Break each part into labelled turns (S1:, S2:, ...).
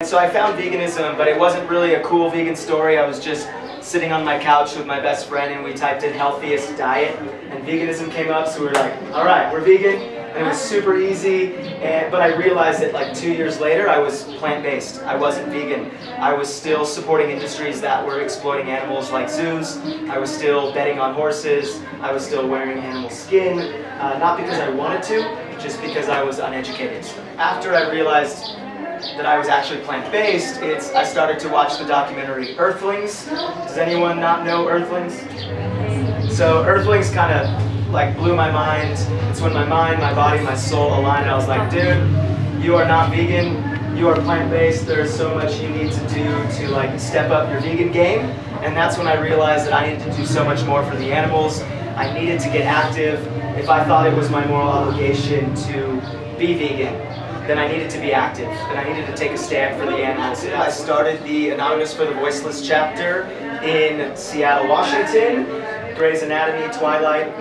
S1: So I found veganism, but it wasn't really a cool vegan story. I was just sitting on my couch with my best friend and we typed in healthiest diet and veganism came up, so we were like, all right, we're vegan. And it was super easy, but I realized that like 2 years later I was plant-based. I wasn't vegan. I was still supporting industries that were exploiting animals like zoos. I was still betting on horses. I was still wearing animal skin, not because I wanted to, just because I was uneducated. After I realized that I was actually plant-based, I started to watch the documentary Earthlings. Does anyone not know Earthlings? So Earthlings kind of like blew my mind. It's when my mind, my body, my soul aligned. I was like, dude, you are not vegan, you are plant-based. There's so much you need to do to like step up your vegan game. And that's when I realized that I needed to do so much more for the animals. I needed to get active. If I thought it was my moral obligation to be vegan, then I needed to be active, and I needed to take a stand for the animals. I started the Anonymous for the Voiceless chapter in Seattle, Washington. Grey's Anatomy, Twilight.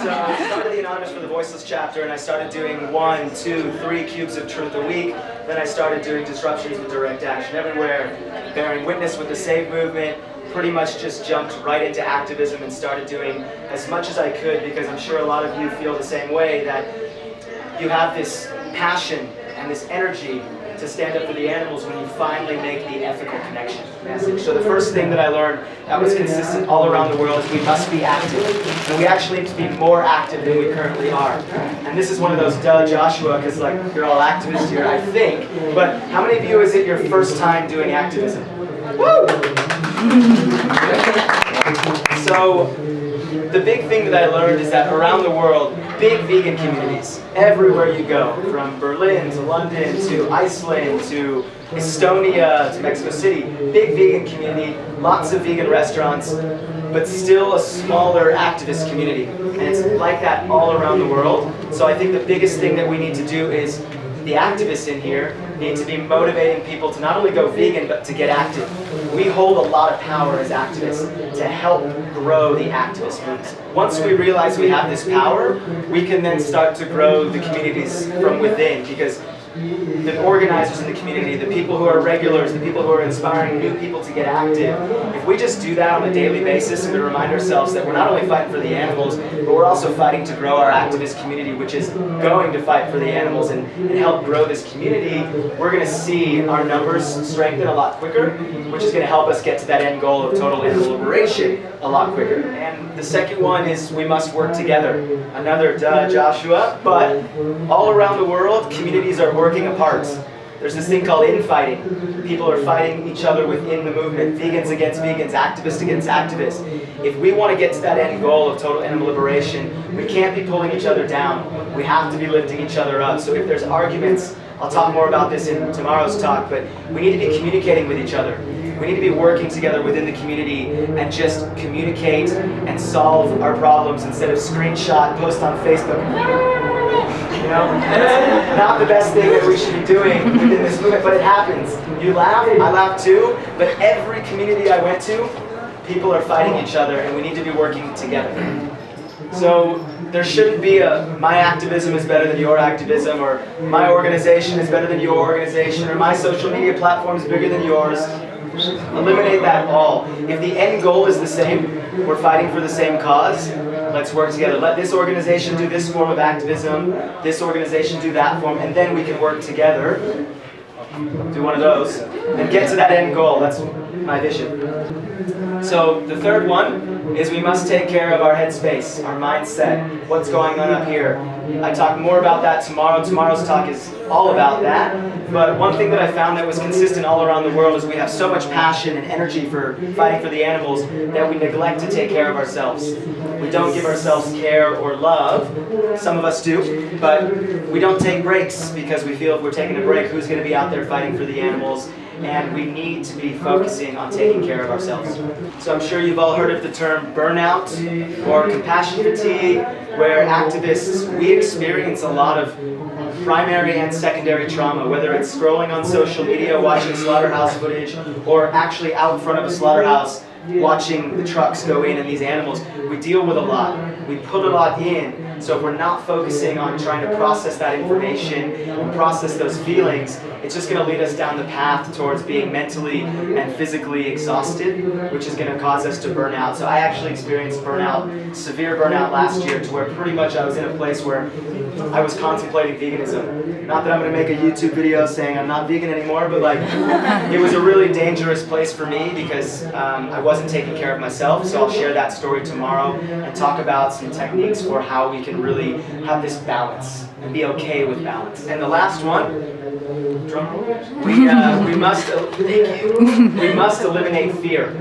S1: So I started the Anonymous for the Voiceless chapter, and I started doing 1, 2, 3 cubes of truth a week. Then I started doing disruptions with direct action everywhere, bearing witness with the Save movement. Pretty much just jumped right into activism and started doing as much as I could, because I'm sure a lot of you feel the same way, that you have this passion and this energy to stand up for the animals when you finally make the ethical connection message. So the first thing that I learned that was consistent all around the world is we must be active. And we actually need to be more active than we currently are. And this is one of those duh Joshua, because like you're all activists here, I think. But how many of you is it your first time doing activism? Woo! So the big thing that I learned is that around the world, big vegan communities, everywhere you go, from Berlin to London to Iceland to Estonia to Mexico City, big vegan community, lots of vegan restaurants, but still a smaller activist community. And it's like that all around the world. So I think the biggest thing that we need to do is the activists in here need to be motivating people to not only go vegan, but to get active. We hold a lot of power as activists to help grow the activist movement. Once we realize we have this power, we can then start to grow the communities from within, because the organizers in the community, the people who are regulars, the people who are inspiring new people to get active, if we just do that on a daily basis and we remind ourselves that we're not only fighting for the animals, but we're also fighting to grow our activist community, which is going to fight for the animals and help grow this community, we're going to see our numbers strengthen a lot quicker, which is going to help us get to that end goal of total animal liberation a lot quicker. And the second one is we must work together. Another duh, Joshua, but all around the world, communities are working apart. There's this thing called infighting. People are fighting each other within the movement. Vegans against vegans, activists against activists. If we want to get to that end goal of total animal liberation, we can't be pulling each other down. We have to be lifting each other up. So if there's arguments, I'll talk more about this in tomorrow's talk, but we need to be communicating with each other. We need to be working together within the community and just communicate and solve our problems instead of screenshot, post on Facebook. You know, that's not the best thing that we should be doing within this movement, but it happens. You laugh, I laugh too, but every community I went to, people are fighting each other, and we need to be working together. So there shouldn't be a my activism is better than your activism, or my organization is better than your organization, or my social media platform is bigger than yours. Eliminate that all. If the end goal is the same, we're fighting for the same cause, let's work together. Let this organization do this form of activism, this organization do that form, and then we can work together, do one of those, and get to that end goal. That's my vision. So the third one is we must take care of our headspace, our mindset, what's going on up here. I talk more about that tomorrow. Tomorrow's talk is all about that. But one thing that I found that was consistent all around the world is we have so much passion and energy for fighting for the animals that we neglect to take care of ourselves. We don't give ourselves care or love. Some of us do, but we don't take breaks because we feel if we're taking a break, who's going to be out there fighting for the animals? And we need to be focusing on taking care of ourselves. So I'm sure you've all heard of the term burnout or compassion fatigue, where activists, we experience a lot of primary and secondary trauma, whether it's scrolling on social media, watching slaughterhouse footage, or actually out in front of a slaughterhouse watching the trucks go in and these animals, we deal with a lot. We put a lot in, so if we're not focusing on trying to process that information and process those feelings, it's just going to lead us down the path towards being mentally and physically exhausted, which is going to cause us to burn out. So I actually experienced burnout, severe burnout last year, to where pretty much I was in a place where I was contemplating veganism. Not that I'm going to make a YouTube video saying I'm not vegan anymore, but like it was a really dangerous place for me because I wasn't taking care of myself. So I'll share that story tomorrow and talk about some techniques for how we can really have this balance and be okay with balance. And the last one, we must eliminate fear.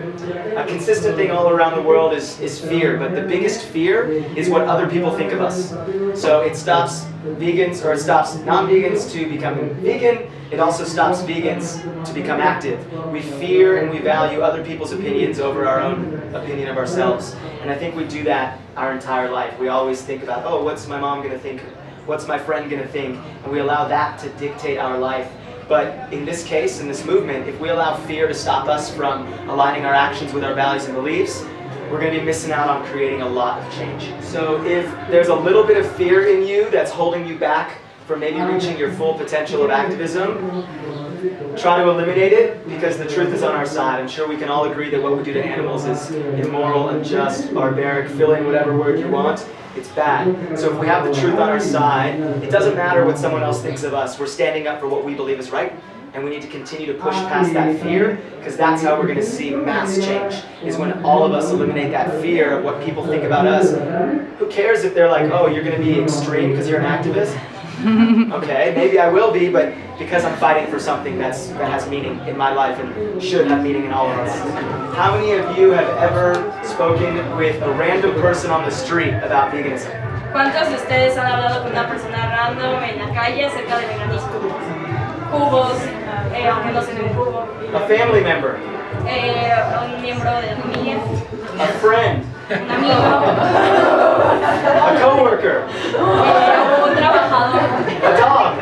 S1: A consistent thing all around the world is fear, but the biggest fear is what other people think of us. So it stops vegans, or it stops non-vegans to becoming vegan. It also stops vegans to become active. We fear and we value other people's opinions over our own opinion of ourselves. And I think we do that our entire life. We always think about, oh, what's my mom going to think? What's my friend going to think? And we allow that to dictate our life. But in this case, in this movement, if we allow fear to stop us from aligning our actions with our values and beliefs, we're going to be missing out on creating a lot of change. So if there's a little bit of fear in you that's holding you back from maybe reaching your full potential of activism, try to eliminate it, because the truth is on our side. I'm sure we can all agree that what we do to animals is immoral, unjust, barbaric, fill in whatever word you want. It's bad. So if we have the truth on our side, it doesn't matter what someone else thinks of us. We're standing up for what we believe is right, and we need to continue to push past that fear, because that's how we're going to see mass change, is when all of us eliminate that fear of what people think about us. Who cares if they're like, oh, you're going to be extreme because you're an activist? Okay, maybe I will be, but because I'm fighting for something that has meaning in my life and should have meaning in all of us. How many of you have ever spoken with a random person on the street about veganism?
S2: ¿Cuántos de ustedes han hablado con una persona random en la calle acerca del veganismo? Cubos, aunque no sea un cubo.
S1: A family member.
S2: Un miembro de la familia.
S1: A friend.
S2: Un amigo.
S1: A coworker.
S2: Un trabajador.
S1: A dog.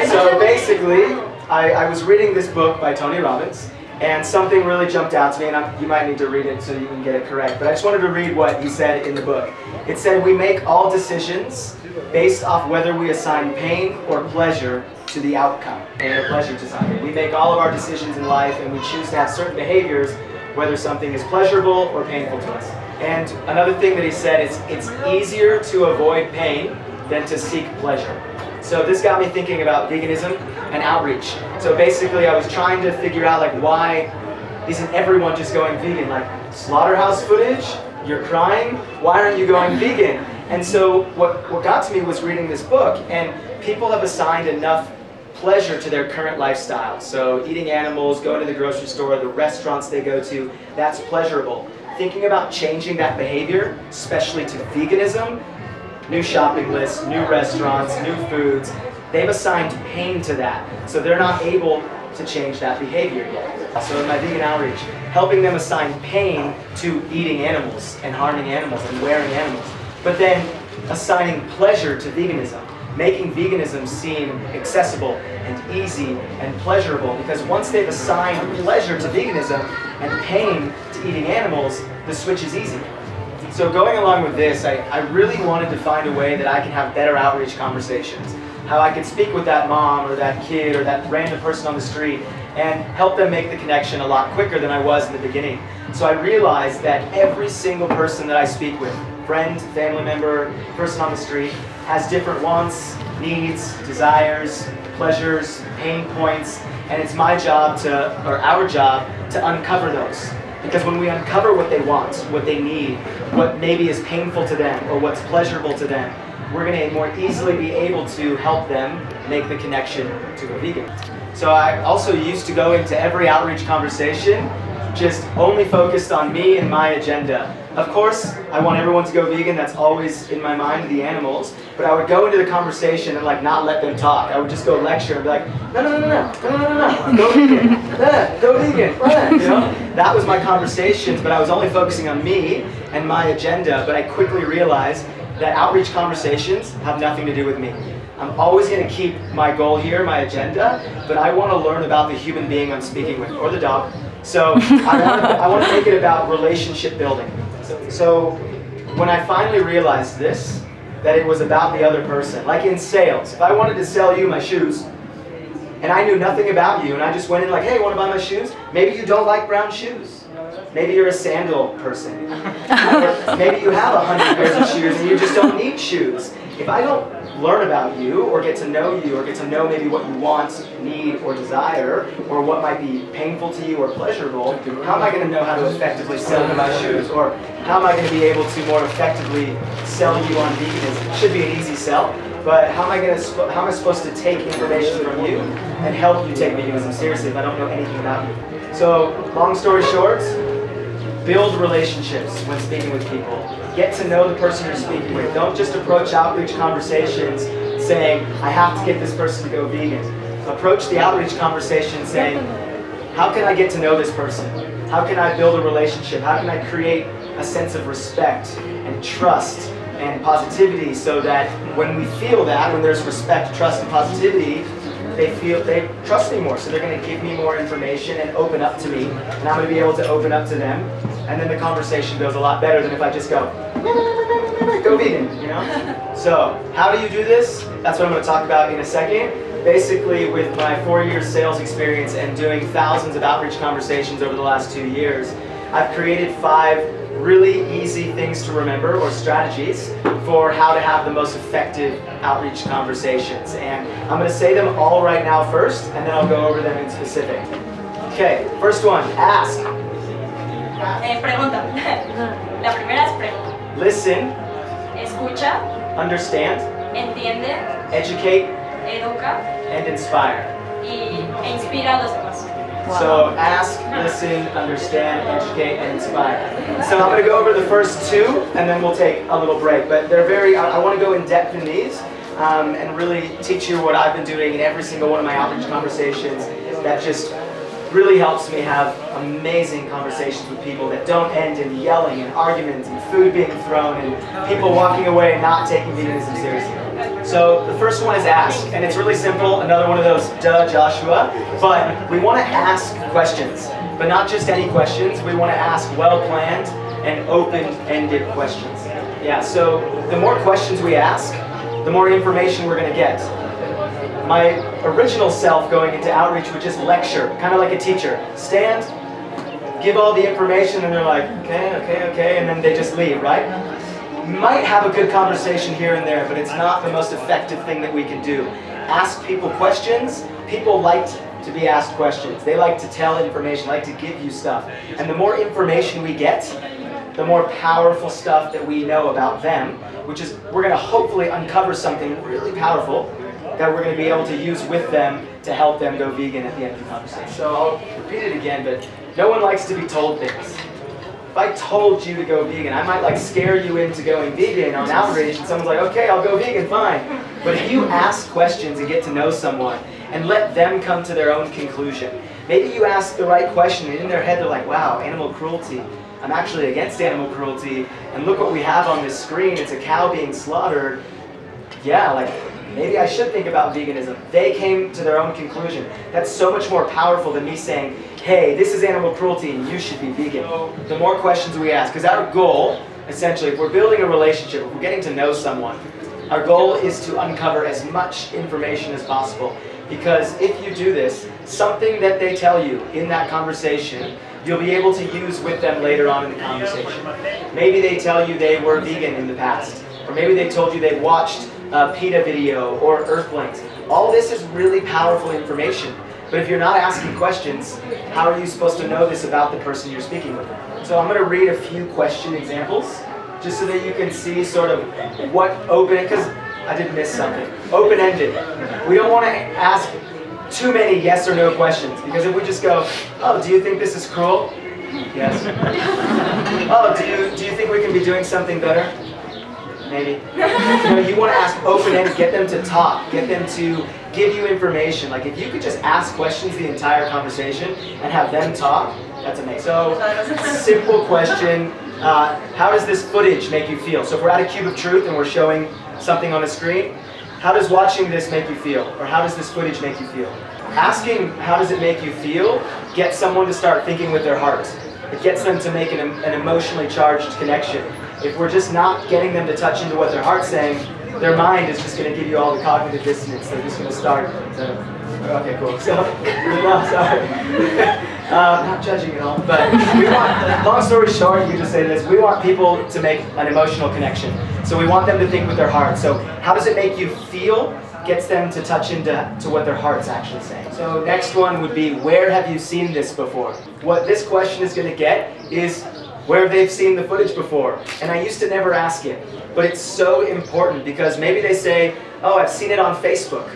S1: So basically, I was reading this book by Tony Robbins, and something really jumped out to me, and you might need to read it so you can get it correct, but I just wanted to read what he said in the book. It said, we make all decisions based off whether we assign pain or pleasure to the outcome. Pain or pleasure to something. We make all of our decisions in life, and we choose to have certain behaviors whether something is pleasurable or painful to us. And another thing that he said is, it's easier to avoid pain than to seek pleasure. So this got me thinking about veganism and outreach. So basically I was trying to figure out, like, why isn't everyone just going vegan? Like, slaughterhouse footage, you're crying, why aren't you going vegan? And so what got to me was reading this book, and people have assigned enough pleasure to their current lifestyle. So eating animals, going to the grocery store, the restaurants they go to, that's pleasurable. Thinking about changing that behavior, especially to veganism, new shopping lists, new restaurants, new foods, they've assigned pain to that. So they're not able to change that behavior yet. So in my vegan outreach, helping them assign pain to eating animals and harming animals and wearing animals, but then assigning pleasure to veganism, making veganism seem accessible and easy and pleasurable, because once they've assigned pleasure to veganism and pain to eating animals, the switch is easy. So going along with this, I really wanted to find a way that I can have better outreach conversations. How I could speak with that mom or that kid or that random person on the street and help them make the connection a lot quicker than I was in the beginning. So I realized that every single person that I speak with, friend, family member, person on the street, has different wants, needs, desires, pleasures, pain points, and it's my job or our job to uncover those. Because when we uncover what they want, what they need, what maybe is painful to them or what's pleasurable to them, we're going to more easily be able to help them make the connection to go vegan. So I also used to go into every outreach conversation just only focused on me and my agenda. Of course, I want everyone to go vegan, that's always in my mind, the animals, but I would go into the conversation and like not let them talk. I would just go lecture and be like, no, go vegan, go vegan, you know? That was my conversations, but I was only focusing on me and my agenda, but I quickly realized that outreach conversations have nothing to do with me. I'm always going to keep my goal here, my agenda, but I want to learn about the human being I'm speaking with, or the dog. So I want to make it about relationship building. So when I finally realized this, that it was about the other person, like in sales, if I wanted to sell you my shoes, and I knew nothing about you, and I just went in like, hey, want to buy my shoes? Maybe you don't like brown shoes. Maybe you're a sandal person. Or maybe you have 100 pairs of shoes and you just don't need shoes. If I don't learn about you, or get to know you, or get to know maybe what you want, need, or desire, or what might be painful to you or pleasurable, how am I going to know how to effectively sell you my shoes? Or how am I going to be able to more effectively sell you on veganism? It should be an easy sell, but how am I supposed to take information from you and help you take veganism seriously if I don't know anything about you? So, long story short, build relationships when speaking with people. Get to know the person you're speaking with. Don't just approach outreach conversations saying, I have to get this person to go vegan. Approach the outreach conversation saying, how can I get to know this person? How can I build a relationship? How can I create a sense of respect and trust and positivity so that when we feel that, when there's respect, trust, and positivity, they trust me more, so they're going to give me more information and open up to me, and I'm going to be able to open up to them, and then the conversation goes a lot better than if I just go vegan, you know? So, how do you do this? That's what I'm going to talk about in a second. Basically, with my 4 years sales experience and doing thousands of outreach conversations over the last 2 years, I've created 5 really easy things to remember, or strategies, for how to have the most effective outreach conversations. And I'm going to say them all right now first, and then I'll go over them in specific. Okay, first one, ask.
S2: Pregunta. La primera es pregunta.
S1: Listen.
S2: Escucha.
S1: Understand.
S2: Entiende.
S1: Educate.
S2: Educa.
S1: And inspire.
S2: E inspira a los demás.
S1: Wow. So ask, listen, understand, educate, and inspire. So I'm going to go over the first 2, and then we'll take a little break. But they're I want to go in depth in these and really teach you what I've been doing in every single one of my outreach conversations that just really helps me have amazing conversations with people that don't end in yelling and arguments and food being thrown and people walking away and not taking veganism seriously. So the first one is ask, and it's really simple, another one of those duh Joshua, but we want to ask questions, but not just any questions. We want to ask well-planned and open-ended questions. Yeah, so the more questions we ask, the more information we're going to get. My original self going into outreach would just lecture, kind of like a teacher. Stand, give all the information, and they're like, okay, and then they just leave, right? Might have a good conversation here and there, but it's not the most effective thing that we can do. Ask people questions. People like to be asked questions. They like to tell information, like to give you stuff. And the more information we get, the more powerful stuff that we know about them, which is, we're going to hopefully uncover something really powerful that we're going to be able to use with them to help them go vegan at the end of the conversation. So I'll repeat it again, but no one likes to be told things. If I told you to go vegan, I might scare you into going vegan on outreach, and someone's like, okay, I'll go vegan, fine. But if you ask questions and get to know someone and let them come to their own conclusion, maybe you ask the right question and in their head they're like, wow, animal cruelty. I'm actually against animal cruelty, and look what we have on this screen, it's a cow being slaughtered. Yeah, maybe I should think about veganism. They came to their own conclusion. That's so much more powerful than me saying, hey, this is animal cruelty and you should be vegan. The more questions we ask, because our goal, essentially, if we're building a relationship, if we're getting to know someone, our goal is to uncover as much information as possible. Because if you do this, something that they tell you in that conversation, you'll be able to use with them later on in the conversation. Maybe they tell you they were vegan in the past, or maybe they told you they watched a PETA video or Earthlings. All this is really powerful information. But if you're not asking questions, how are you supposed to know this about the person you're speaking with? So I'm going to read a few question examples, just so that you can see sort of what because I did miss something. Open-ended. We don't want to ask too many yes or no questions, because if we just go, oh, do you think this is cruel? Yes. Oh, do you think we can be doing something better? Maybe. You want to ask open-ended, get them to talk, get them to give you information. If you could just ask questions the entire conversation and have them talk, that's amazing. So, simple question, how does this footage make you feel? So if we're at a Cube of Truth and we're showing something on a screen, how does watching this make you feel? Or how does this footage make you feel? Asking how does it make you feel gets someone to start thinking with their heart. It gets them to make an emotionally charged connection. If we're just not getting them to touch into what their heart's saying, their mind is just going to give you all the cognitive dissonance. They're just going to start to, okay, cool. So, no, sorry. Not judging at all, but we want, long story short, you can just say this, we want people to make an emotional connection. So we want them to think with their heart. So how does it make you feel? Gets them to touch into what their heart's actually saying. So next one would be, where have you seen this before? What this question is going to get is where they've seen the footage before. And I used to never ask it, but it's so important because maybe they say, oh, I've seen it on Facebook.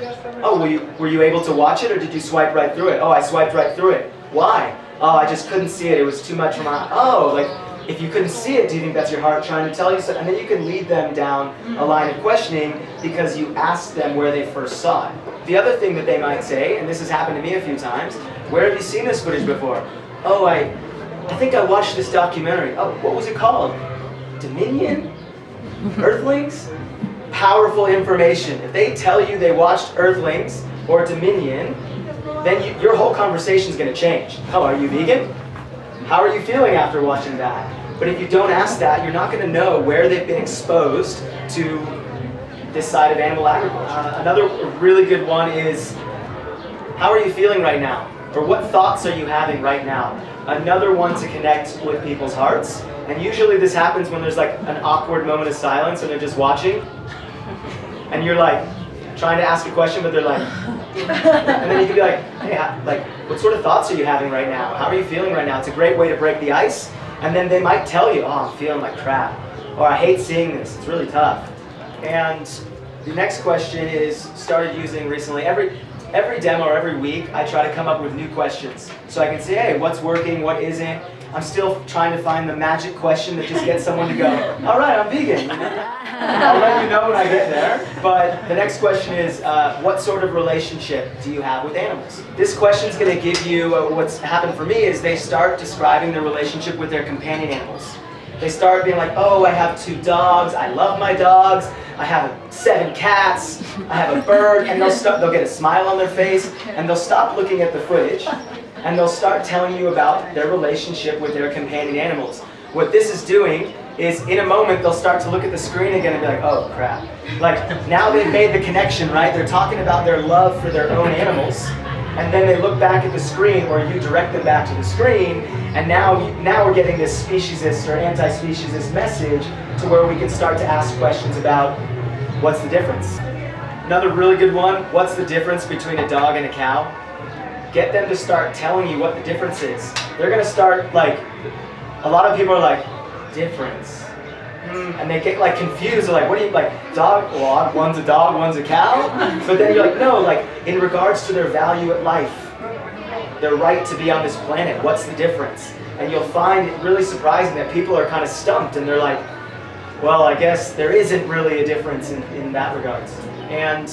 S1: Oh, were you able to watch it or did you swipe right through it? Oh, I swiped right through it. Why? Oh, I just couldn't see it. It was too much for my, oh, like, if you couldn't see it, do you think that's your heart trying to tell you something? And then you can lead them down a line of questioning because you asked them where they first saw it. The other thing that they might say, and this has happened to me a few times, where have you seen this footage before? Oh, I think I watched this documentary. Oh, what was it called? Dominion? Earthlings? Powerful information. If they tell you they watched Earthlings or Dominion, then your whole conversation is going to change. Oh, are you vegan? How are you feeling after watching that? But if you don't ask that, you're not going to know where they've been exposed to this side of animal agriculture. Another really good one is, how are you feeling right now? Or what thoughts are you having right now? Another one to connect with people's hearts. And usually this happens when there's like an awkward moment of silence and they're just watching. And you're like, trying to ask a question, but they're like, and then you can be like, hey, what sort of thoughts are you having right now? How are you feeling right now? It's a great way to break the ice. And then they might tell you, oh, I'm feeling like crap. Or I hate seeing this, it's really tough. And the next question is, started using recently, every demo or every week, I try to come up with new questions. So I can say, hey, what's working, what isn't? I'm still trying to find the magic question that just gets someone to go, all right, I'm vegan. I'll let you know when I get there. But the next question is, what sort of relationship do you have with animals? This question is going to give you, what's happened for me is they start describing their relationship with their companion animals. They start being like, oh, I have 2 dogs, I love my dogs, I have 7 cats, I have a bird, and they'll get a smile on their face, and they'll stop looking at the footage, and they'll start telling you about their relationship with their companion animals. What this is doing is, in a moment, they'll start to look at the screen again and be like, oh, crap. Like, now they've made the connection, right? They're talking about their love for their own animals, and then they look back at the screen, or you direct them back to the screen, and now we're getting this speciesist or anti-speciesist message to where we can start to ask questions about what's the difference. Another really good one, what's the difference between a dog and a cow? Get them to start telling you what the difference is. They're going to start, like, a lot of people are like, difference. And they get like confused, they're like, what do you, like, dog, well, one's a dog, one's a cow? But then you're like, no, like, in regards to their value at life, their right to be on this planet, what's the difference? And you'll find it really surprising that people are kind of stumped and they're like, well, I guess there isn't really a difference in that regards. And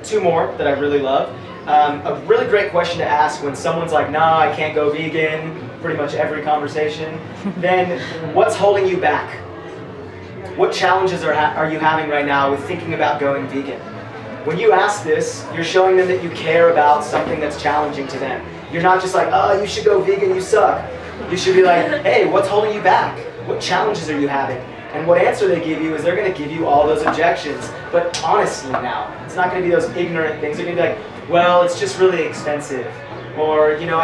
S1: 2 more that I really love. A really great question to ask when someone's like, nah, I can't go vegan, pretty much every conversation, then what's holding you back? What challenges are you having right now with thinking about going vegan? When you ask this, you're showing them that you care about something that's challenging to them. You're not just like, oh, you should go vegan, you suck. You should be like, hey, what's holding you back? What challenges are you having? And what answer they give you is they're going to give you all those objections. But honestly now, it's not going to be those ignorant things. They're going to be like, well, it's just really expensive. Or, you know,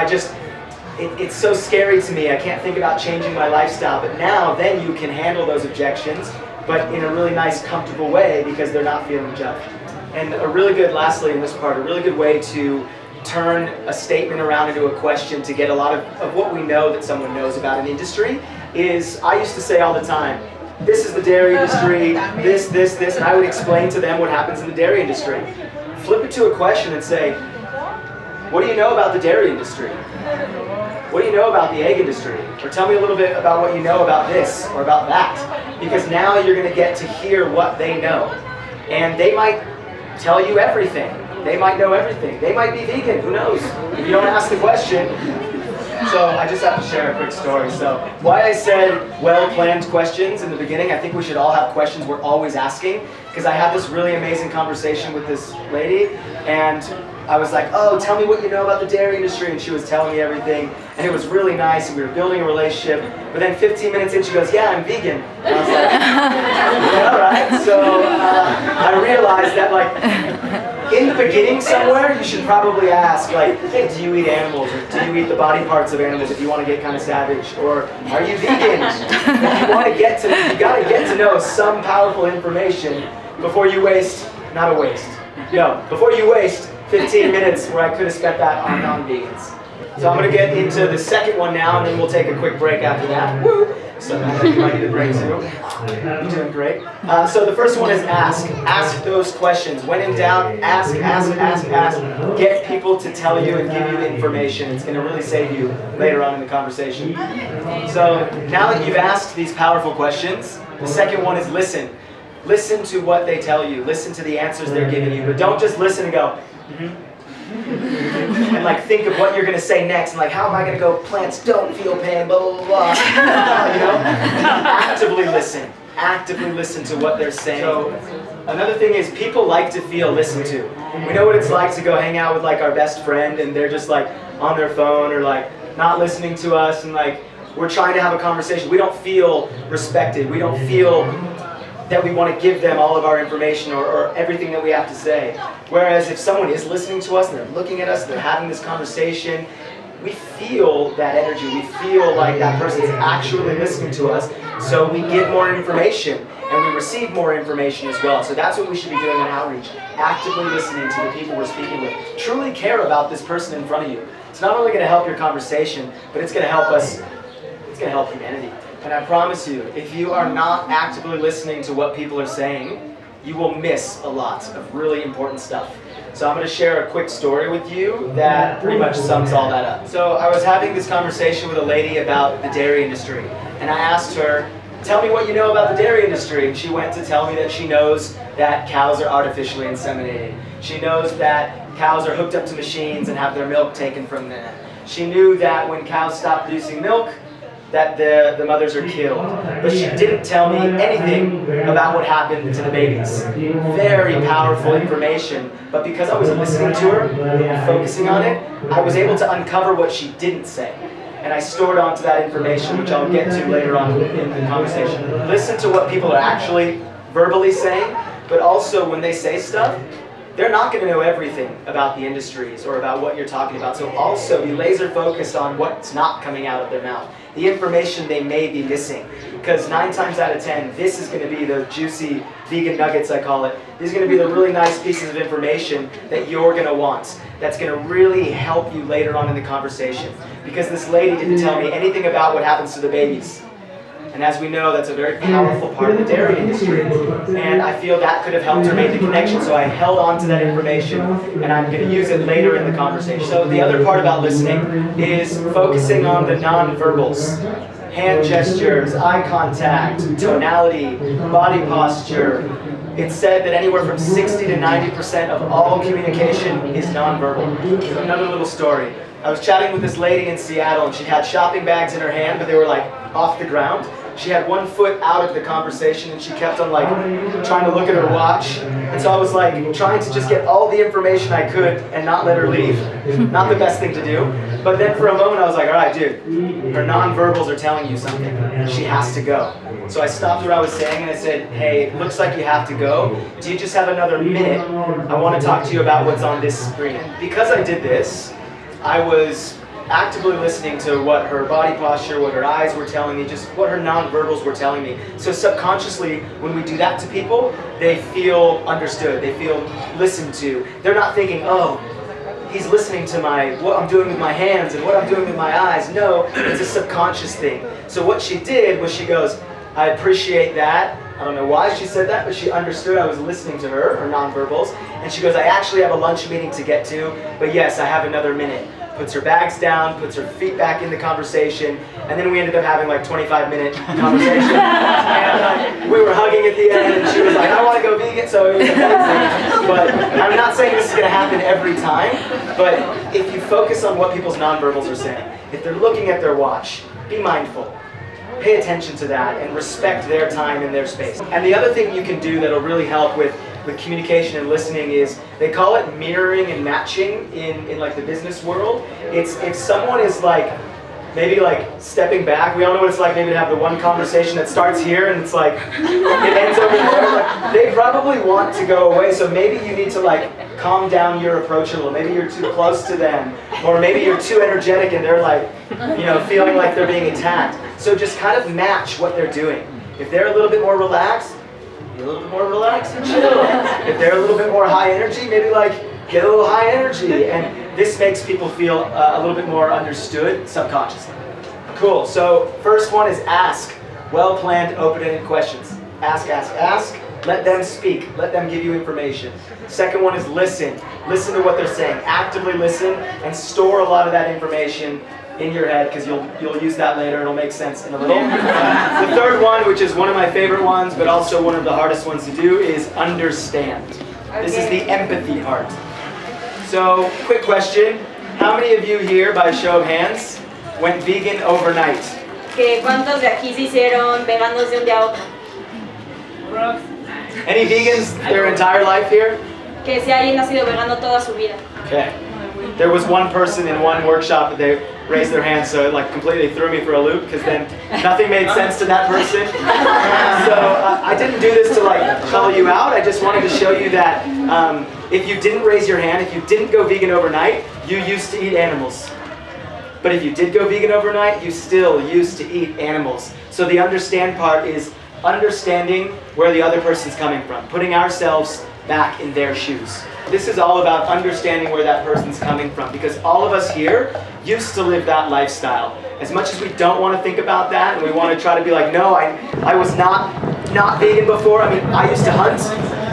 S1: it's so scary to me, I can't think about changing my lifestyle. But now, then you can handle those objections, but in a really nice, comfortable way because they're not feeling judged. And a really good, lastly in this part, a really good way to turn a statement around into a question to get a lot of what we know that someone knows about an industry is, I used to say all the time, this is the dairy industry, this, and I would explain to them what happens in the dairy industry. Flip it to a question and say, what do you know about the dairy industry? What do you know about the egg industry? Or tell me a little bit about what you know about this or about that. Because now you're going to get to hear what they know. And they might tell you everything. They might know everything. They might be vegan, who knows? If you don't ask the question, So I just have to share a quick story. So why I said well-planned questions in the beginning, I think we should all have questions we're always asking, because I had this really amazing conversation with this lady, and I was like, oh, tell me what you know about the dairy industry, and she was telling me everything, and it was really nice, and we were building a relationship, but then 15 minutes in, she goes, yeah, I'm vegan. And I was like, yeah, all right. So I realized that, like, in the beginning somewhere, you should probably ask, like, hey, do you eat animals, or do you eat the body parts of animals if you want to get kind of savage, or are you vegan? If you want to get to, you got to get to know some powerful information before you waste, not a waste, no, before you waste 15 minutes where I could have spent that on non-vegans. So I'm going to get into the second one now, and then we'll take a quick break after that. Woo! So you might need a break too. You're doing great. So the first one is ask. Ask those questions. When in doubt, ask. Get people to tell you and give you the information. It's going to really save you later on in the conversation. So now that you've asked these powerful questions, the second one is listen. Listen to what they tell you. Listen to the answers they're giving you. But don't just listen and go, and like think of what you're going to say next, and like, how am I going to go, plants don't feel pain, blah, blah, blah, you know? Actively listen to what they're saying. So another thing is, people like to feel listened to. We know what it's like to go hang out with like our best friend, and they're just like on their phone, or like not listening to us, and like we're trying to have a conversation. We don't feel respected. We don't feel that we want to give them all of our information or everything that we have to say. Whereas if someone is listening to us and they're looking at us, they're having this conversation, we feel that energy. We feel like that person's actually listening to us, so we get more information and we receive more information as well. So that's what we should be doing in outreach. Actively listening to the people we're speaking with. Truly care about this person in front of you. It's not only going to help your conversation, but it's going to help us, it's going to help humanity. And I promise you, if you are not actively listening to what people are saying, you will miss a lot of really important stuff. So I'm going to share a quick story with you that pretty much sums all that up. So I was having this conversation with a lady about the dairy industry, and I asked her, tell me what you know about the dairy industry. And she went to tell me that she knows that cows are artificially inseminated. She knows that cows are hooked up to machines and have their milk taken from them. She knew that when cows stop producing milk, that the mothers are killed. But she didn't tell me anything about what happened to the babies. Very powerful information, but because I was listening to her and focusing on it, I was able to uncover what she didn't say. And I stored onto that information, which I'll get to later on in the conversation. Listen to what people are actually verbally saying, but also when they say stuff, they're not going to know everything about the industries or about what you're talking about. So also be laser focused on what's not coming out of their mouth. The information they may be missing. Because 9 times out of 10, this is going to be the juicy vegan nuggets, I call it. These are going to be the really nice pieces of information that you're going to want. That's going to really help you later on in the conversation. Because this lady didn't tell me anything about what happens to the babies. And as we know, that's a very powerful part of the dairy industry. And I feel that could have helped her make the connection, so I held on to that information, and I'm going to use it later in the conversation. So the other part about listening is focusing on the non-verbals. Hand gestures, eye contact, tonality, body posture. It's said that anywhere from 60 to 90% of all communication is nonverbal. So another little story. I was chatting with this lady in Seattle, and she had shopping bags in her hand, but they were like off the ground. She had one foot out of the conversation, and she kept on like trying to look at her watch. And so I was like trying to just get all the information I could and not let her leave. Not the best thing to do. But then for a moment I was like, all right, dude, her nonverbals are telling you something. She has to go. So I stopped what I was saying and I said, hey, it looks like you have to go. Do you just have another minute? I want to talk to you about what's on this screen. Because I did this, I was actively listening to what her body posture, what her eyes were telling me, just what her nonverbals were telling me. So subconsciously, when we do that to people, they feel understood, they feel listened to. They're not thinking, oh, he's listening to what I'm doing with my hands and what I'm doing with my eyes. No, it's a subconscious thing. So what she did was she goes, I appreciate that. I don't know why she said that, but she understood I was listening to her nonverbals. And she goes, I actually have a lunch meeting to get to, but yes, I have another minute. puts her bags down, puts her feet back in the conversation, and then we ended up having like 25-minute conversation. And we were hugging at the end, and she was like, I want to go vegan, so it was amazing. But I'm not saying this is going to happen every time, but if you focus on what people's nonverbals are saying, if they're looking at their watch, be mindful. Pay attention to that and respect their time and their space. And the other thing you can do that'll really help with communication and listening is, they call it mirroring and matching in like the business world. It's if someone is like, maybe like stepping back, we all know what it's like maybe to have the one conversation that starts here and it's like, it ends over there. Like, they probably want to go away, so maybe you need to like calm down your approach a little. Maybe you're too close to them, or maybe you're too energetic and they're like, you know, feeling like they're being attacked. So just kind of match what they're doing. If they're a little bit more relaxed, be a little bit more relaxed and chill. If they're a little bit more high energy, maybe like get a little high energy. And this makes people feel a little bit more understood subconsciously. Cool, so first one is ask. Well-planned, open-ended questions. Ask, ask, ask. Let them speak. Let them give you information. Second one is listen. Listen to what they're saying. Actively listen and store a lot of that information in your head, because you'll use that later. It'll make sense in a little. The third one, which is one of my favorite ones, but also one of the hardest ones to do, is understand. Okay. This is the empathy part. So, quick question. How many of you here, by a show of hands, went vegan overnight?
S2: ¿Cuántos de aquí se hicieron veganos de un día a otro?
S1: Any vegans their entire life here?
S2: Que si alguien ha sido vegano toda su vida.
S1: Okay. There was one person in one workshop that they raised their hand, so it like completely threw me for a loop, because then nothing made sense to that person. So I didn't do this to like call you out. I just wanted to show you that if you didn't raise your hand, if you didn't go vegan overnight, you used to eat animals. But if you did go vegan overnight, you still used to eat animals. So the understand part is understanding where the other person's coming from, putting ourselves back in their shoes. This is all about understanding where that person's coming from, because all of us here used to live that lifestyle. As much as we don't want to think about that and we want to try to be like, no, I was not vegan before. I mean, I used to hunt,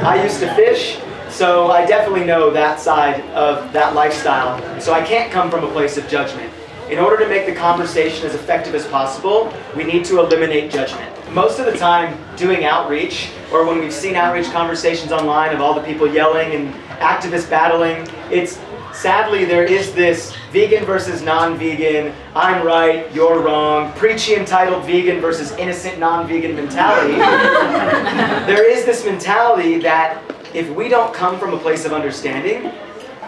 S1: I used to fish, so I definitely know that side of that lifestyle. So I can't come from a place of judgment. In order to make the conversation as effective as possible, we need to eliminate judgment. Most of the time, doing outreach, or when we've seen outreach conversations online of all the people yelling and activists battling, it's sadly there is this vegan versus non-vegan, I'm right, you're wrong, preachy entitled vegan versus innocent non-vegan mentality. There is this mentality that if we don't come from a place of understanding,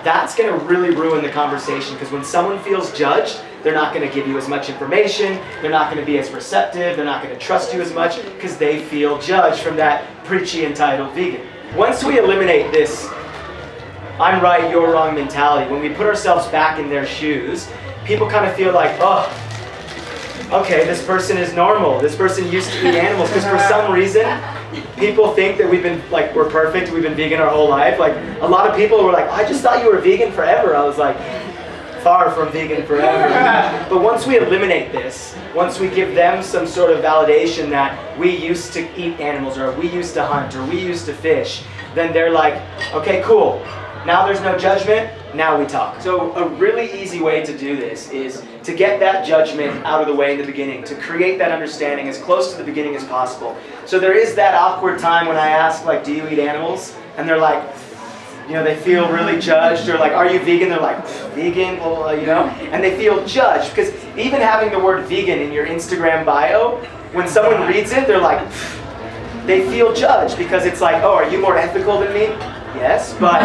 S1: that's going to really ruin the conversation, because when someone feels judged, they're not going to give you as much information, they're not going to be as receptive, they're not going to trust you as much, because they feel judged from that preachy entitled vegan. Once we eliminate this I'm right, you're wrong mentality, when we put ourselves back in their shoes, people kind of feel like, oh, okay, this person is normal, this person used to eat animals, because for some reason, people think that we're perfect, we've been vegan our whole life. Like, a lot of people were like, I just thought you were vegan forever. I was like, far from vegan forever. But once we eliminate this, once we give them some sort of validation that we used to eat animals, or we used to hunt, or we used to fish, then they're like, okay, cool. Now there's no judgment, now we talk. So a really easy way to do this is to get that judgment out of the way in the beginning, to create that understanding as close to the beginning as possible. So there is that awkward time when I ask, like, do you eat animals? And they're like, you know, they feel really judged, or like, are you vegan? They're like, vegan, well, you know? And they feel judged, because even having the word vegan in your Instagram bio, when someone reads it, they're like, they feel judged, because it's like, oh, are you more ethical than me? Yes, but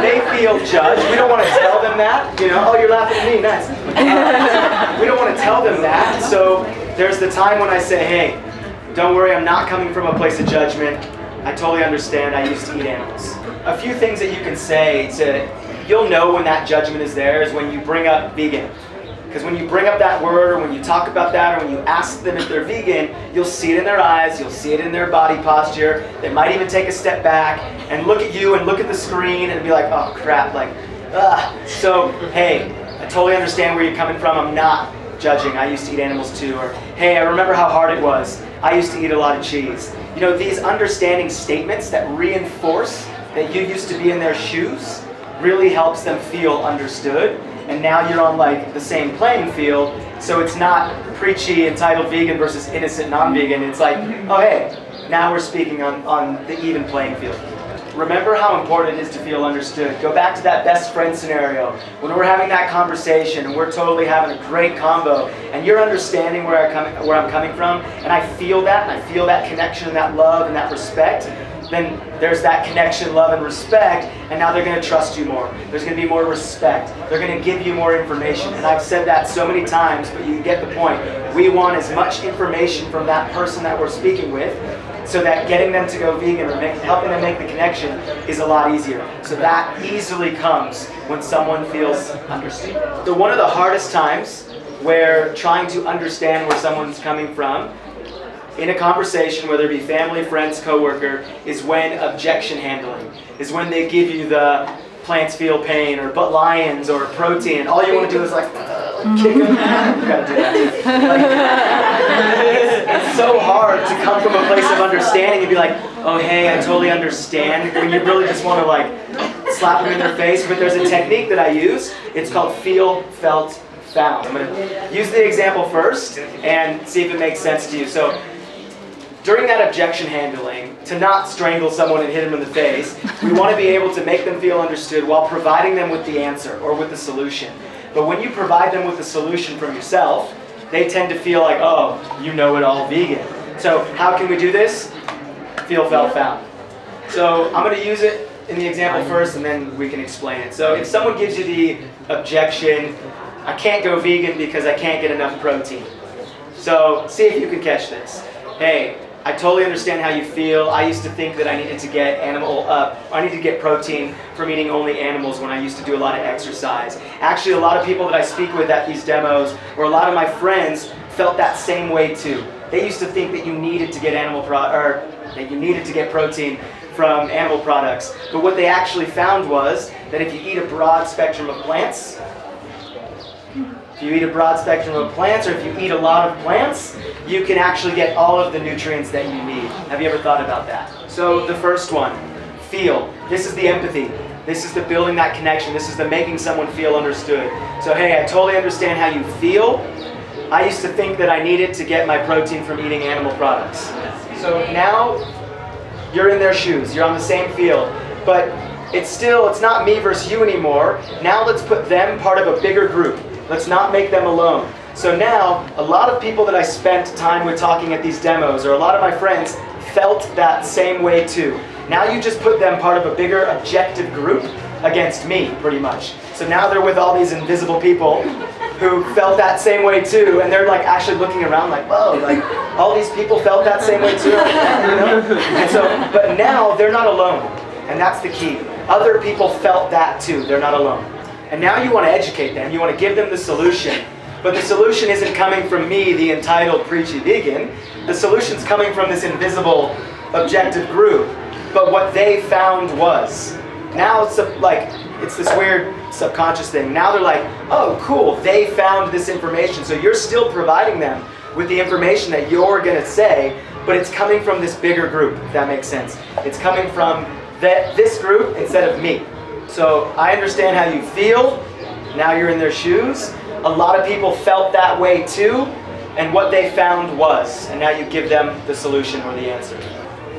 S1: they feel judged. We don't want to tell them that, you know, oh, you're laughing at me, nice. We don't want to tell them that, so there's the time when I say, hey, don't worry, I'm not coming from a place of judgment. I totally understand, I used to eat animals. A few things that you can say you'll know when that judgment is there is when you bring up vegan. Because when you bring up that word, or when you talk about that, or when you ask them if they're vegan, you'll see it in their eyes, you'll see it in their body posture. They might even take a step back and look at you and look at the screen and be like, oh crap, like, ugh. So, hey, I totally understand where you're coming from. I'm not judging. I used to eat animals too. Or, hey, I remember how hard it was. I used to eat a lot of cheese. You know, these understanding statements that reinforce that you used to be in their shoes, really helps them feel understood. And now you're on like the same playing field, so it's not preachy, entitled vegan versus innocent non-vegan. It's like, oh hey, now we're speaking on the even playing field. Remember how important it is to feel understood. Go back to that best friend scenario. When we're having that conversation and we're totally having a great combo and you're understanding where I'm coming from, and I feel that, and I feel that connection and that love and that respect, then there's that connection, love, and respect, and now they're going to trust you more. There's going to be more respect. They're going to give you more information. And I've said that so many times, but you get the point. We want as much information from that person that we're speaking with, so that getting them to go vegan or helping them make the connection is a lot easier. So that easily comes when someone feels understood. So one of the hardest times where trying to understand where someone's coming from in a conversation, whether it be family, friends, coworker, is when objection handling, is when they give you the plants feel pain or but lions or protein, and all you want to do is like kick them. You gotta do that. It's so hard to come from a place of understanding and be like, oh hey, I totally understand, when you really just want to like slap them in their face. But there's a technique that I use. It's called feel, felt, found. I'm going to use the example first and see if it makes sense to you. So during that objection handling, to not strangle someone and hit them in the face, we want to be able to make them feel understood while providing them with the answer or with the solution. But when you provide them with the solution from yourself, they tend to feel like, oh, you know it all vegan. So how can we do this? Feel, felt, found. So I'm going to use it in the example first and then we can explain it. So if someone gives you the objection, I can't go vegan because I can't get enough protein. So see if you can catch this. Hey, I totally understand how you feel. I used to think that I needed to get I needed to get protein from eating only animals when I used to do a lot of exercise. Actually, a lot of people that I speak with at these demos, or a lot of my friends, felt that same way too. They used to think that you needed to get protein from animal products. But what they actually found was that if you eat a broad spectrum of plants, or if you eat a lot of plants, you can actually get all of the nutrients that you need. Have you ever thought about that? So the first one, feel. This is the empathy. This is the building that connection. This is the making someone feel understood. So hey, I totally understand how you feel. I used to think that I needed to get my protein from eating animal products. So now you're in their shoes. You're on the same field. But it's not me versus you anymore. Now let's put them part of a bigger group. Let's not make them alone. So now, a lot of people that I spent time with talking at these demos, or a lot of my friends, felt that same way too. Now you just put them part of a bigger objective group against me, pretty much. So now they're with all these invisible people who felt that same way too, and they're like actually looking around like, whoa, like all these people felt that same way too, you know? And so, but now they're not alone, and that's the key. Other people felt that too, they're not alone. And now you want to educate them, you want to give them the solution. But the solution isn't coming from me, the entitled, preachy vegan. The solution's coming from this invisible, objective group. But what they found was, now it's this weird subconscious thing. Now they're like, oh, cool, they found this information. So you're still providing them with the information that you're going to say, but it's coming from this bigger group, if that makes sense. It's coming from this group instead of me. So I understand how you feel. Now you're in their shoes. A lot of people felt that way too, and what they found was, and now you give them the solution or the answer.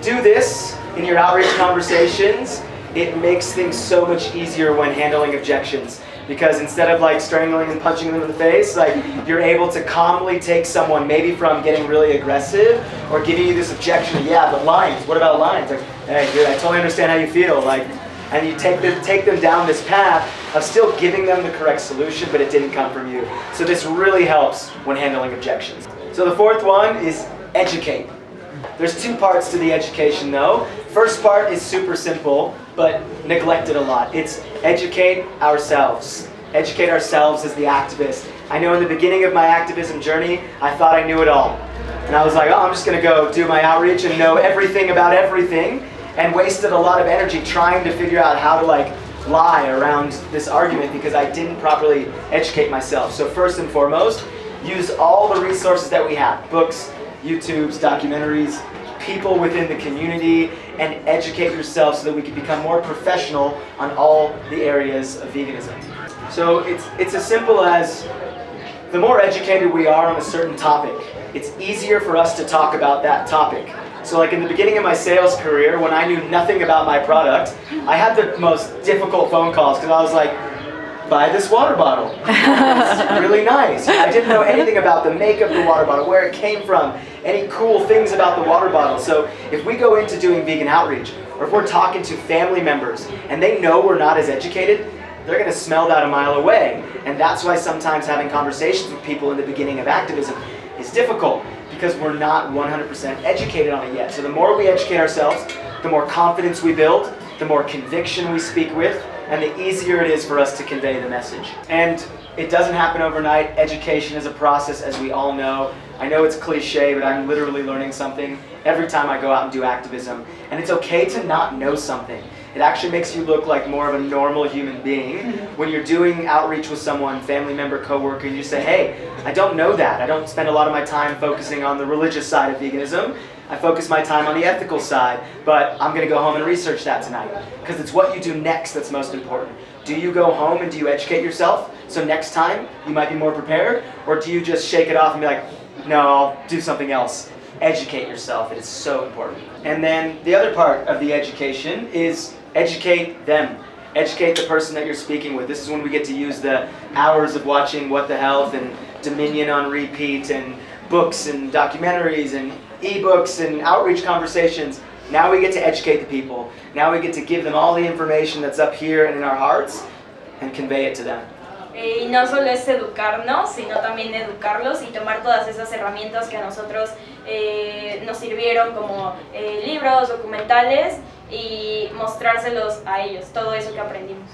S1: Do this in your outreach conversations. It makes things so much easier when handling objections, because instead of like strangling and punching them in the face, like you're able to calmly take someone maybe from getting really aggressive or giving you this objection, yeah, but lions, what about lions? Like, hey dude, I totally understand how you feel. Like, and you take them down this path of still giving them the correct solution, but it didn't come from you. So this really helps when handling objections. So the fourth one is educate. There's two parts to the education though. First part is super simple, but neglected a lot. It's educate ourselves. Educate ourselves as the activist. I know in the beginning of my activism journey, I thought I knew it all. And I was like, oh, I'm just gonna go do my outreach and know everything about everything, and wasted a lot of energy trying to figure out how to like lie around this argument because I didn't properly educate myself. So first and foremost, use all the resources that we have. Books, YouTubes, documentaries, people within the community and educate yourself so that we can become more professional on all the areas of veganism. So it's as simple as the more educated we are on a certain topic, it's easier for us to talk about that topic. So like in the beginning of my sales career, when I knew nothing about my product, I had the most difficult phone calls because I was like, buy this water bottle. It's really nice. I didn't know anything about the make of the water bottle, where it came from, any cool things about the water bottle. So if we go into doing vegan outreach, or if we're talking to family members and they know we're not as educated, they're going to smell that a mile away. And that's why sometimes having conversations with people in the beginning of activism is difficult, because we're not 100% educated on it yet. So the more we educate ourselves, the more confidence we build, the more conviction we speak with, and the easier it is for us to convey the message. And it doesn't happen overnight. Education is a process, as we all know. I know it's cliche, but I'm literally learning something every time I go out and do activism. And it's okay to not know something. It actually makes you look like more of a normal human being. When you're doing outreach with someone, family member, coworker, you say, hey, I don't know that. I don't spend a lot of my time focusing on the religious side of veganism. I focus my time on the ethical side, but I'm going to go home and research that tonight. Because it's what you do next that's most important. Do you go home and do you educate yourself so next time you might be more prepared? Or do you just shake it off and be like, no, I'll do something else? Educate yourself. It is so important. And then the other part of the education is educate them. Educate the person that you're speaking with. This is when we get to use the hours of watching What the Health and Dominion on repeat and books and documentaries and ebooks and outreach conversations. Now we get to educate the people. Now we get to give them all the information that's up here and in our hearts and convey it to them.
S2: Y no solo es educarnos, sino también educarlos y tomar todas esas herramientas que a nosotros nos sirvieron como libros, documentales, y mostrárselos a ellos, todo eso que aprendimos.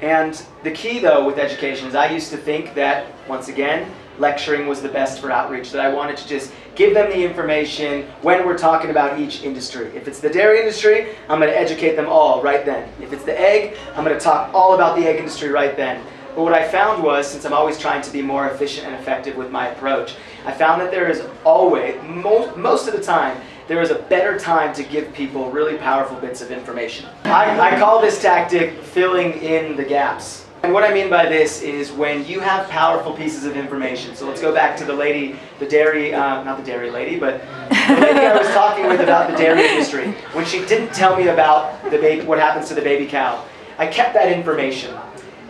S1: And the key though with education is I used to think that, once again, lecturing was the best for outreach, that I wanted to just give them the information when we're talking about each industry. If it's the dairy industry, I'm going to educate them all right then. If it's the egg, I'm going to talk all about the egg industry right then. But what I found was, since I'm always trying to be more efficient and effective with my approach, I found that there is always, most of the time, there is a better time to give people really powerful bits of information. I call this tactic filling in the gaps. And what I mean by this is when you have powerful pieces of information. So let's go back to the lady, the dairy, not the dairy lady, but the lady I was talking with about the dairy industry. When she didn't tell me about the baby, what happens to the baby cow, I kept that information.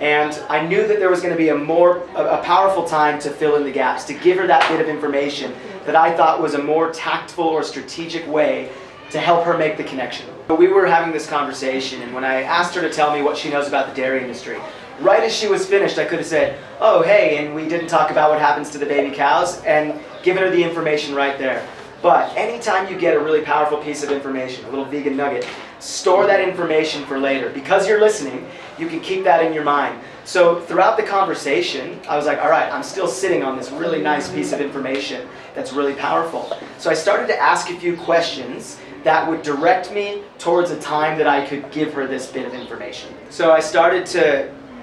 S1: And I knew that there was going to be a powerful time to fill in the gaps, to give her that bit of information that I thought was a more tactful or strategic way to help her make the connection. But we were having this conversation, and when I asked her to tell me what she knows about the dairy industry, right as she was finished, I could have said, oh, hey, and we didn't talk about what happens to the baby cows, and given her the information right there. But anytime you get a really powerful piece of information, a little vegan nugget, store that information for later. Because you're listening, you can keep that in your mind. So throughout the conversation, I was like, all right, I'm still sitting on this really nice piece of information that's really powerful. So I started to ask a few questions that would direct me towards a time that I could give her this bit of information. So I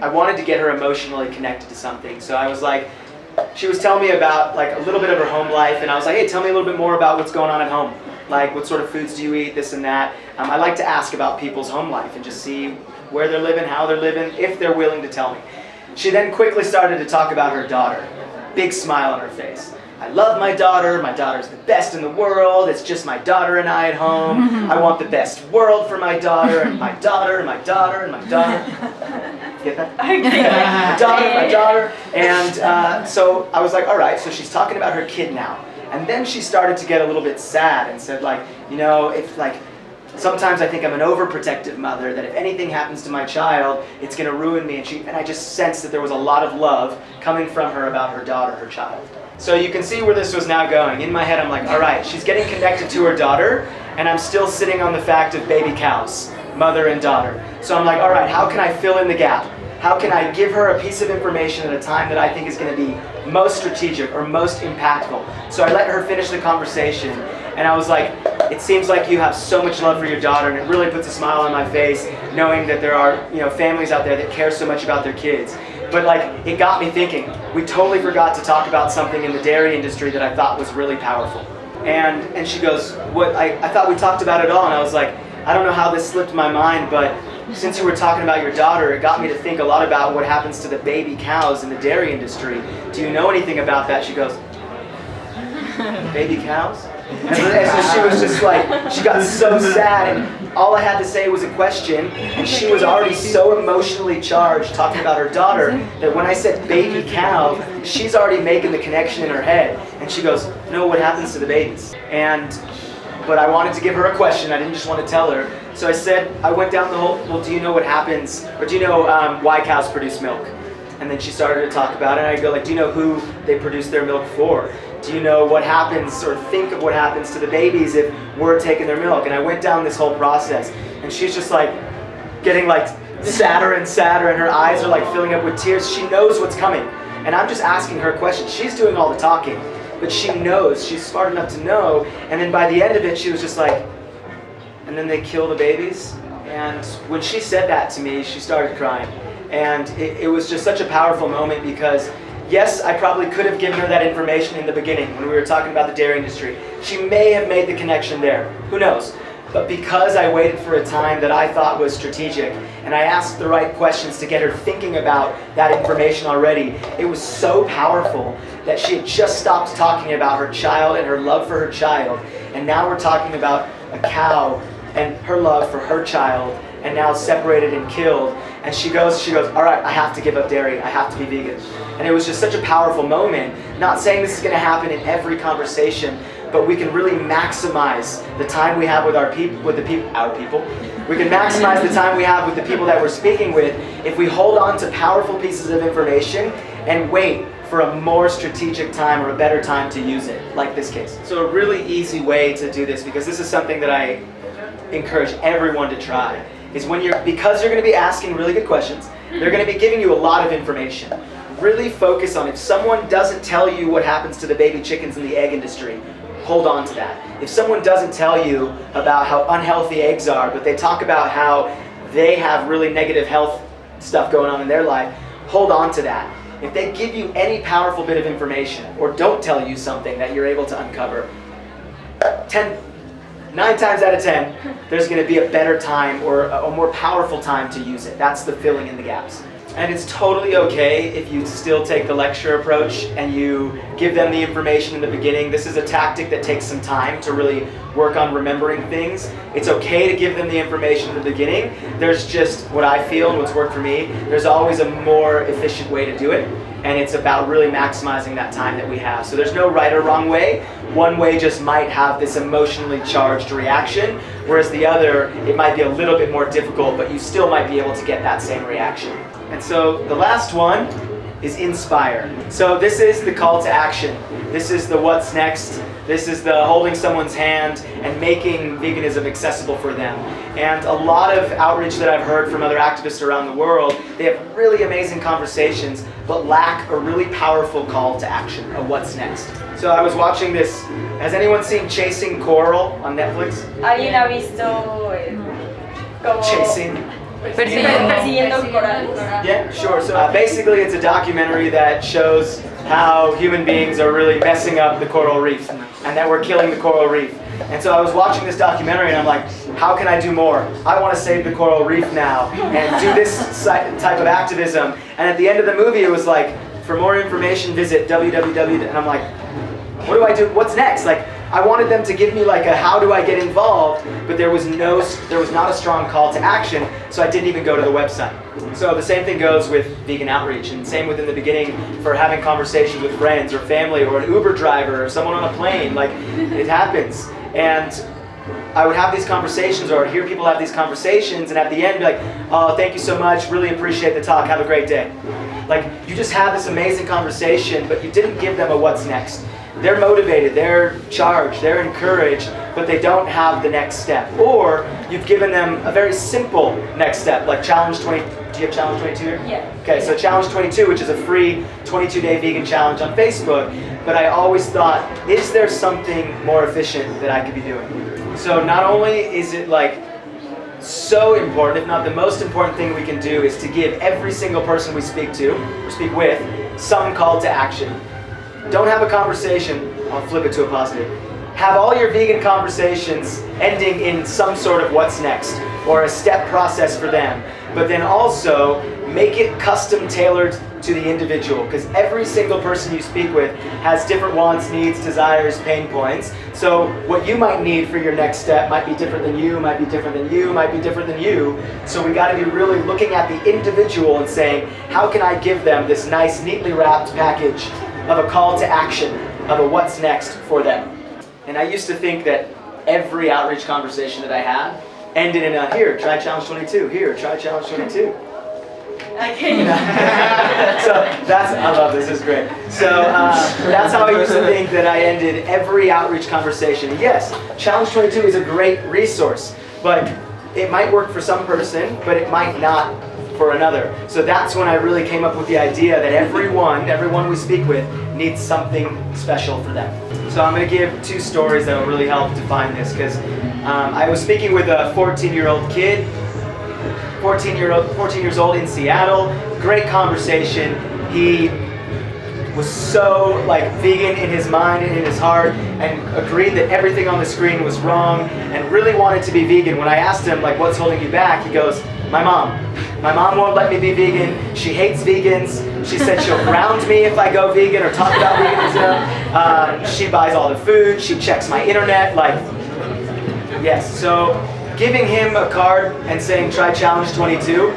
S1: wanted to get her emotionally connected to something. So I was like, she was telling me about like a little bit of her home life, and I was like, hey, tell me a little bit more about what's going on at home. Like, what sort of foods do you eat, this and that. I like to ask about people's home life and just see where they're living, how they're living, if they're willing to tell me. She then quickly started to talk about her daughter. Big smile on her face. I love my daughter. My daughter's the best in the world. It's just my daughter and I at home. I want the best world for my daughter, and my daughter, and my daughter, and my daughter. Get that? My daughter. And so I was like, all right, so she's talking about her kid now. And then she started to get a little bit sad and said, like, you know, if like, sometimes I think I'm an overprotective mother, that if anything happens to my child, it's going to ruin me. And I just sensed that there was a lot of love coming from her about her daughter, her child. So you can see where this was now going. In my head, I'm like, all right, she's getting connected to her daughter, and I'm still sitting on the fact of baby cows, mother and daughter. So I'm like, all right, how can I fill in the gap? How can I give her a piece of information at a time that I think is going to be most strategic or most impactful? So I let her finish the conversation, and I was like, it seems like you have so much love for your daughter, and it really puts a smile on my face knowing that there are, you know, families out there that care so much about their kids. But like, it got me thinking, we totally forgot to talk about something in the dairy industry that I thought was really powerful. And she goes, "What? I thought we talked about it all." And I was like, "I don't know how this slipped my mind, but since you were talking about your daughter, it got me to think a lot about what happens to the baby cows in the dairy industry. Do you know anything about that?" She goes, "Baby cows?" And so she was just like, she got so sad, and all I had to say was a question, and she was already so emotionally charged talking about her daughter that when I said baby cow, she's already making the connection in her head. And she goes, "No, what happens to the babies?" But I wanted to give her a question, I didn't just want to tell her. So I said, I went down the whole, well, do you know what happens, or do you know why cows produce milk? And then she started to talk about it, and I go like, do you know who they produce their milk for? Do you know what happens, or think of what happens to the babies if we're taking their milk? And I went down this whole process, and she's just like getting like sadder and sadder, and her eyes are like filling up with tears. She knows what's coming, and I'm just asking her questions. She's doing all the talking, but she knows, she's smart enough to know. And then by the end of it, she was just like, and then they kill the babies? And when she said that to me, she started crying. And it was just such a powerful moment because, yes, I probably could have given her that information in the beginning when we were talking about the dairy industry. She may have made the connection there. Who knows? But because I waited for a time that I thought was strategic, and I asked the right questions to get her thinking about that information already, it was so powerful that she had just stopped talking about her child and her love for her child, and now we're talking about a cow and her love for her child, and now separated and killed. And she goes, all right, I have to give up dairy, I have to be vegan. And it was just such a powerful moment. Not saying this is going to happen in every conversation, but we can really maximize the time we have with our people. We can maximize the time we have with the people that we're speaking with if we hold on to powerful pieces of information and wait for a more strategic time or a better time to use it, like this case. So a really easy way to do this, because this is something that I encourage everyone to try, is because you're going to be asking really good questions, they're going to be giving you a lot of information. Really focus on, if someone doesn't tell you what happens to the baby chickens in the egg industry, hold on to that. If someone doesn't tell you about how unhealthy eggs are, but they talk about how they have really negative health stuff going on in their life, hold on to that. If they give you any powerful bit of information, or don't tell you something that you're able to uncover, 9 times out of 10, there's going to be a better time or a more powerful time to use it. That's the filling in the gaps. And it's totally okay if you still take the lecture approach and you give them the information in the beginning. This is a tactic that takes some time to really work on remembering things. It's okay to give them the information in the beginning. There's just what I feel and what's worked for me. There's always a more efficient way to do it. And it's about really maximizing that time that we have. So there's no right or wrong way. One way just might have this emotionally charged reaction, whereas the other, it might be a little bit more difficult, but you still might be able to get that same reaction. And so the last one is inspire. So this is the call to action. This is the what's next. This is the holding someone's hand and making veganism accessible for them. And a lot of outreach that I've heard from other activists around the world, they have really amazing conversations, but lack a really powerful call to action of what's next. So I was watching this, has anyone seen Chasing Coral on Netflix?
S2: ¿Alguien ha visto como persiguiendo coral?
S1: Yeah, sure. So basically it's a documentary that shows how human beings are really messing up the coral reef and that we're killing the coral reef. And so I was watching this documentary and I'm like, how can I do more? I want to save the coral reef now and do this type of activism. And at the end of the movie it was like, for more information visit www. And I'm like, what do I do? What's next? Like, I wanted them to give me like a how do I get involved, but there was not a strong call to action, so I didn't even go to the website. So the same thing goes with vegan outreach, and same within the beginning for having conversations with friends or family or an Uber driver or someone on a plane. Like, it happens. And I would have these conversations, or I would hear people have these conversations, and at the end be like, oh, thank you so much, really appreciate the talk, have a great day. Like, you just had this amazing conversation, but you didn't give them a what's next. They're motivated, they're charged, they're encouraged, but they don't have the next step. Or you've given them a very simple next step, like Challenge 20. Do you have Challenge 22 here? Yeah. Okay, so Challenge 22, which is a free 22-day vegan challenge on Facebook. But I always thought, is there something more efficient that I could be doing? So not only is it like so important, if not the most important thing we can do, is to give every single person we speak to, or speak with, some call to action. Don't have a conversation, I'll flip it to a positive. have all your vegan conversations ending in some sort of what's next, or a step process for them. But then also make it custom tailored to the individual, because every single person you speak with has different wants, needs, desires, pain points. So what you might need for your next step might be different than you, might be different than you, might be different than you. So we got to be really looking at the individual and saying, how can I give them this nice, neatly wrapped package of a call to action, of a what's next for them. And I used to think that every outreach conversation that I had ended in a, here, try challenge 22, here, try challenge 22.
S2: Okay.
S1: So I love this is great. So that's how I used to think that I ended every outreach conversation. Yes, Challenge 22 is a great resource, but it might work for some person, but it might not for another. So that's when I really came up with the idea that everyone we speak with needs something special for them. So I'm going to give 2 stories that will really help define this, because I was speaking with a 14-year-old kid, 14 years old in Seattle. Great conversation. He was so vegan in his mind and in his heart, and agreed that everything on the screen was wrong, and really wanted to be vegan. When I asked him what's holding you back, he goes, my mom. My mom won't let me be vegan. She hates vegans. She said she'll ground me if I go vegan or talk about veganism. She buys all the food. She checks my internet. Yes. So giving him a card and saying try challenge 22,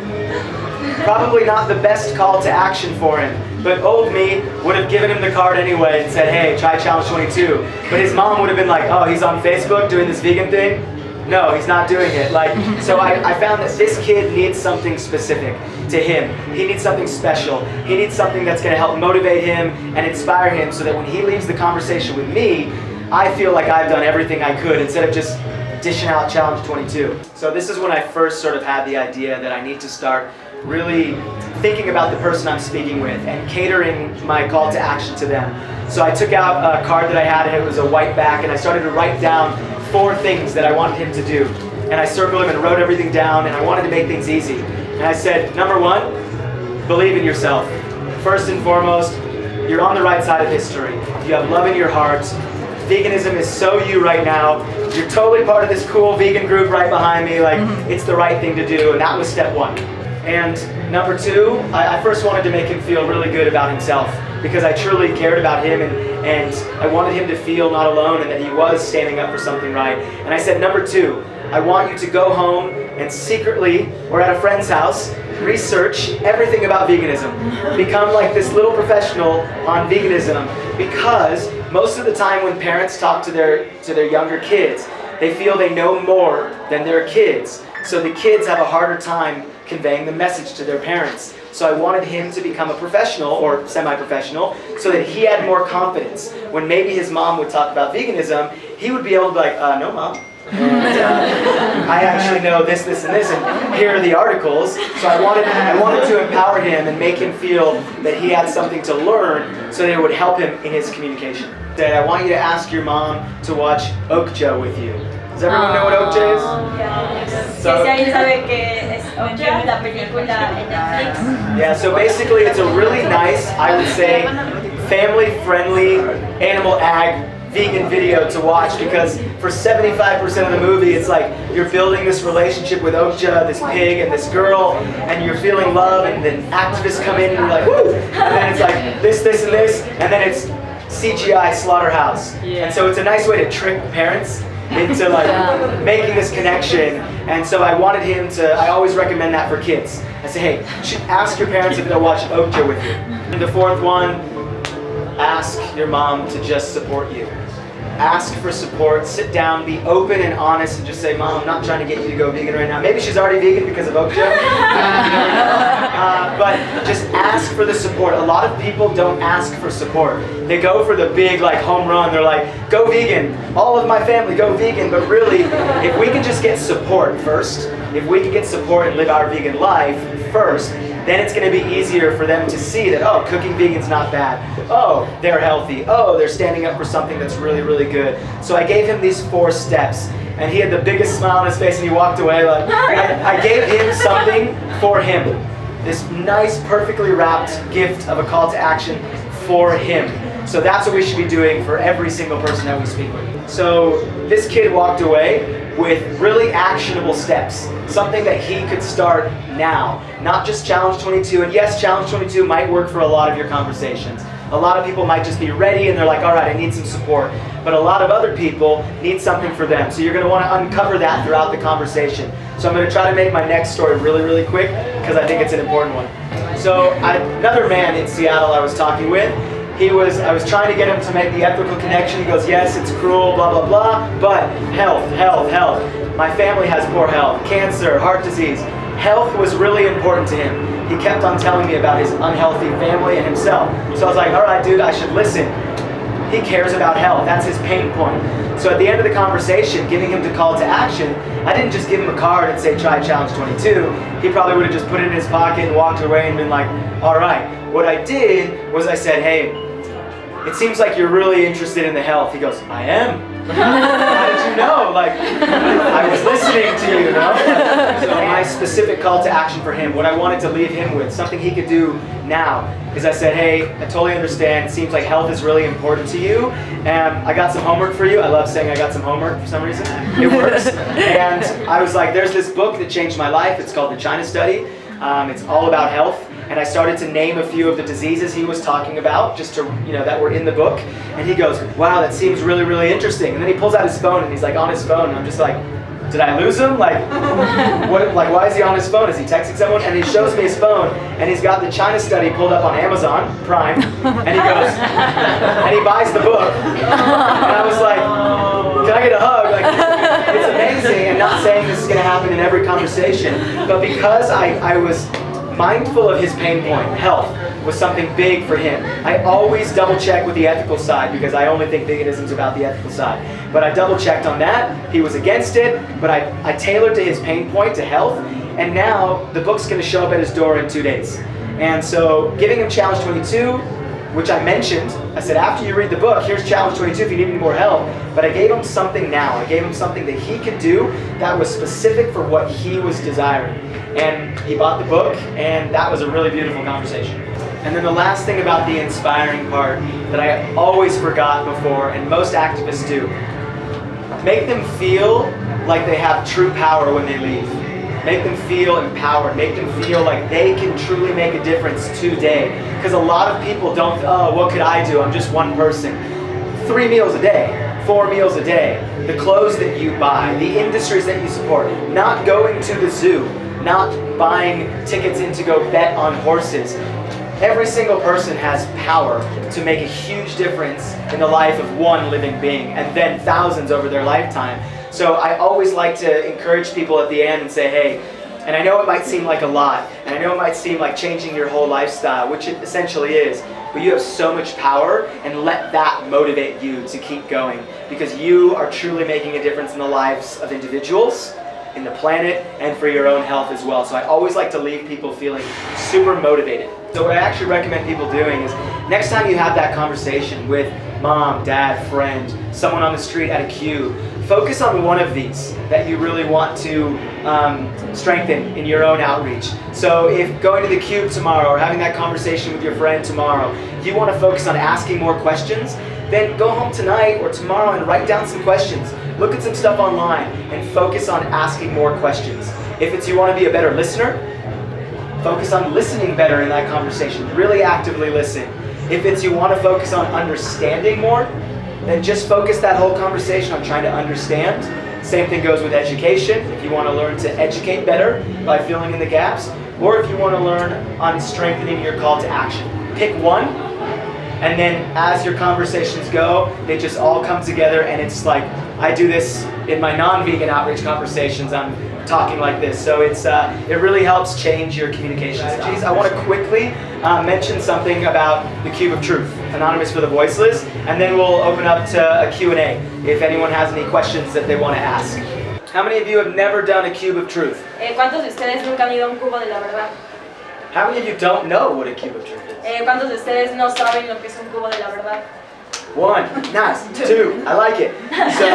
S1: probably not the best call to action for him. But old me would have given him the card anyway and said, hey, try challenge 22. But his mom would have been like, oh, he's on Facebook doing this vegan thing? No, he's not doing it. So I found that this kid needs something specific to him. He needs something special. He needs something that's going to help motivate him and inspire him, so that when he leaves the conversation with me, I feel like I've done everything I could instead of just dishing out challenge 22. So this is when I first sort of had the idea that I need to start really thinking about the person I'm speaking with and catering my call to action to them. So I took out a card that I had, and it was a white back, and I started to write down 4 things that I wanted him to do. And I circled him and wrote everything down, and I wanted to make things easy. And I said, number 1, believe in yourself. First and foremost, you're on the right side of history. You have love in your heart. Veganism is so you right now. You're totally part of this cool vegan group right behind me. It's the right thing to do, and that was step 1. And number 2, I first wanted to make him feel really good about himself, because I truly cared about him, and I wanted him to feel not alone and that he was standing up for something right. And I said, number 2, I want you to go home and secretly, or at a friend's house, research everything about veganism. Become like this little professional on veganism, because most of the time when parents talk to their younger kids, they feel they know more than their kids. So the kids have a harder time conveying the message to their parents. So I wanted him to become a professional or semi-professional, so that he had more confidence. When maybe his mom would talk about veganism, he would be able to be like, no mom. And, I actually know this, and this, and here are the articles. So I wanted to empower him and make him feel that he had something to learn, so that it would help him in his communication. That I want you to ask your mom to watch Okja with you. Does everyone know what Okja is? Yeah, so basically it's a really nice, I would say, family-friendly animal ag vegan video to watch, because for 75% of the movie it's you're building this relationship with Okja, this pig, and this girl, and you're feeling love, and then activists come in and you're like, woo! And then it's this, and this, and then it's CGI slaughterhouse. And so it's a nice way to trick parents into making this connection. And so I wanted him to, I always recommend that for kids. I say, hey, ask your parents if they'll watch Okja with you. And the 4th one, ask your mom to just support you. Ask for support, sit down, be open and honest, and just say, Mom, I'm not trying to get you to go vegan right now. Maybe she's already vegan because of Okja. But just ask for the support. A lot of people don't ask for support. They go for the big home run. They're like, go vegan. All of my family go vegan. But really, if we can just get support first, if we can get support and live our vegan life first, then it's going to be easier for them to see that, oh, cooking vegan's not bad. Oh, they're healthy. Oh, they're standing up for something that's really, really good. So I gave him these 4 steps, and he had the biggest smile on his face, and he walked away I gave him something for him. This nice, perfectly wrapped gift of a call to action for him. So that's what we should be doing for every single person that we speak with. So this kid walked away with really actionable steps, something that he could start now, not just Challenge 22. And yes, Challenge 22 might work for a lot of your conversations. A lot of people might just be ready and they're like, all right, I need some support. But a lot of other people need something for them. So you're going to want to uncover that throughout the conversation. So I'm going to try to make my next story really, really quick because I think it's an important one. So another man in Seattle I was talking with, I was trying to get him to make the ethical connection. He goes, yes, it's cruel, blah, blah, blah, but health. My family has poor health, cancer, heart disease. Health was really important to him. He kept on telling me about his unhealthy family and himself. So I was like, all right, dude, I should listen. He cares about health. That's his pain point. So at the end of the conversation, giving him the call to action, I didn't just give him a card and say, try Challenge 22. He probably would have just put it in his pocket and walked away and been like, all right. What I did was I said, hey, it seems like you're really interested in the health. He goes, I am. How did you know? Like, I was listening to you, you know? So my specific call to action for him, what I wanted to leave him with, something he could do now, is I said, hey, I totally understand. It seems like health is really important to you. And I got some homework for you. I love saying I got some homework for some reason. It works. And I was like, there's this book that changed my life. It's called The China Study. It's all about health. And I started to name a few of the diseases he was talking about, just to, that were in the book. And he goes, wow, that seems really, really interesting. And then he pulls out his phone and he's like on his phone. And I'm just like, did I lose him? Like, why is he on his phone? Is he texting someone? And he shows me his phone and he's got the China Study pulled up on Amazon Prime. And he goes, and he buys the book. And I was like, can I get a hug? Like, it's amazing. And not saying this is going to happen in every conversation, but because I was mindful of his pain point, health was something big for him. I always double check with the ethical side because I only think veganism is about the ethical side. But I double checked on that. He was against it, but I tailored to his pain point, to health. And now the book's going to show up at his door in 2 days. And so giving him Challenge 22, which I mentioned, I said, after you read the book, here's Challenge 22 if you need any more help. But I gave him something now. I gave him something that he could do that was specific for what he was desiring. And he bought the book, and that was a really beautiful conversation. And then the last thing about the inspiring part that I always forgot before, and most activists do, make them feel like they have true power when they leave. Make them feel empowered. Make them feel like they can truly make a difference today. Because a lot of people don't, oh, what could I do? I'm just one person. 3 meals a day, 4 meals a day, the clothes that you buy, the industries that you support, not going to the zoo, not buying tickets in to go bet on horses. Every single person has power to make a huge difference in the life of one living being, and then thousands over their lifetime. So I always like to encourage people at the end and say, hey, and I know it might seem like a lot, and I know it might seem like changing your whole lifestyle, which it essentially is, but you have so much power, and let that motivate you to keep going, because you are truly making a difference in the lives of individuals, in the planet, and for your own health as well. So I always like to leave people feeling super motivated. So what I actually recommend people doing is, next time you have that conversation with mom, dad, friend, someone on the street at a queue, focus on one of these that you really want to strengthen in your own outreach. So if going to the Cube tomorrow or having that conversation with your friend tomorrow, you want to focus on asking more questions, then go home tonight or tomorrow and write down some questions. Look at some stuff online and focus on asking more questions. If it's you want to be a better listener, focus on listening better in that conversation. Really actively listen. If it's you want to focus on understanding more, then just focus that whole conversation on trying to understand. Same thing goes with education. If you want to learn to educate better by filling in the gaps, or if you want to learn on strengthening your call to action. Pick one, and then as your conversations go, they just all come together, and it's like, I do this in my non-vegan outreach conversations. I'm talking like this. So it really helps change your communication strategies. I want to quickly mention something about the Cube of Truth, Anonymous for the Voiceless, and then we'll open up to a Q&A if anyone has any questions that they want to ask. How many of you have never done a Cube of Truth?
S2: ¿Cuántos de ustedes nunca han ido a un cubo de la verdad?
S1: How many of you don't know what a Cube of Truth is?
S2: ¿Cuántos de ustedes no saben lo que es un cubo de la verdad?
S1: 1, nice. 2, I like it. So,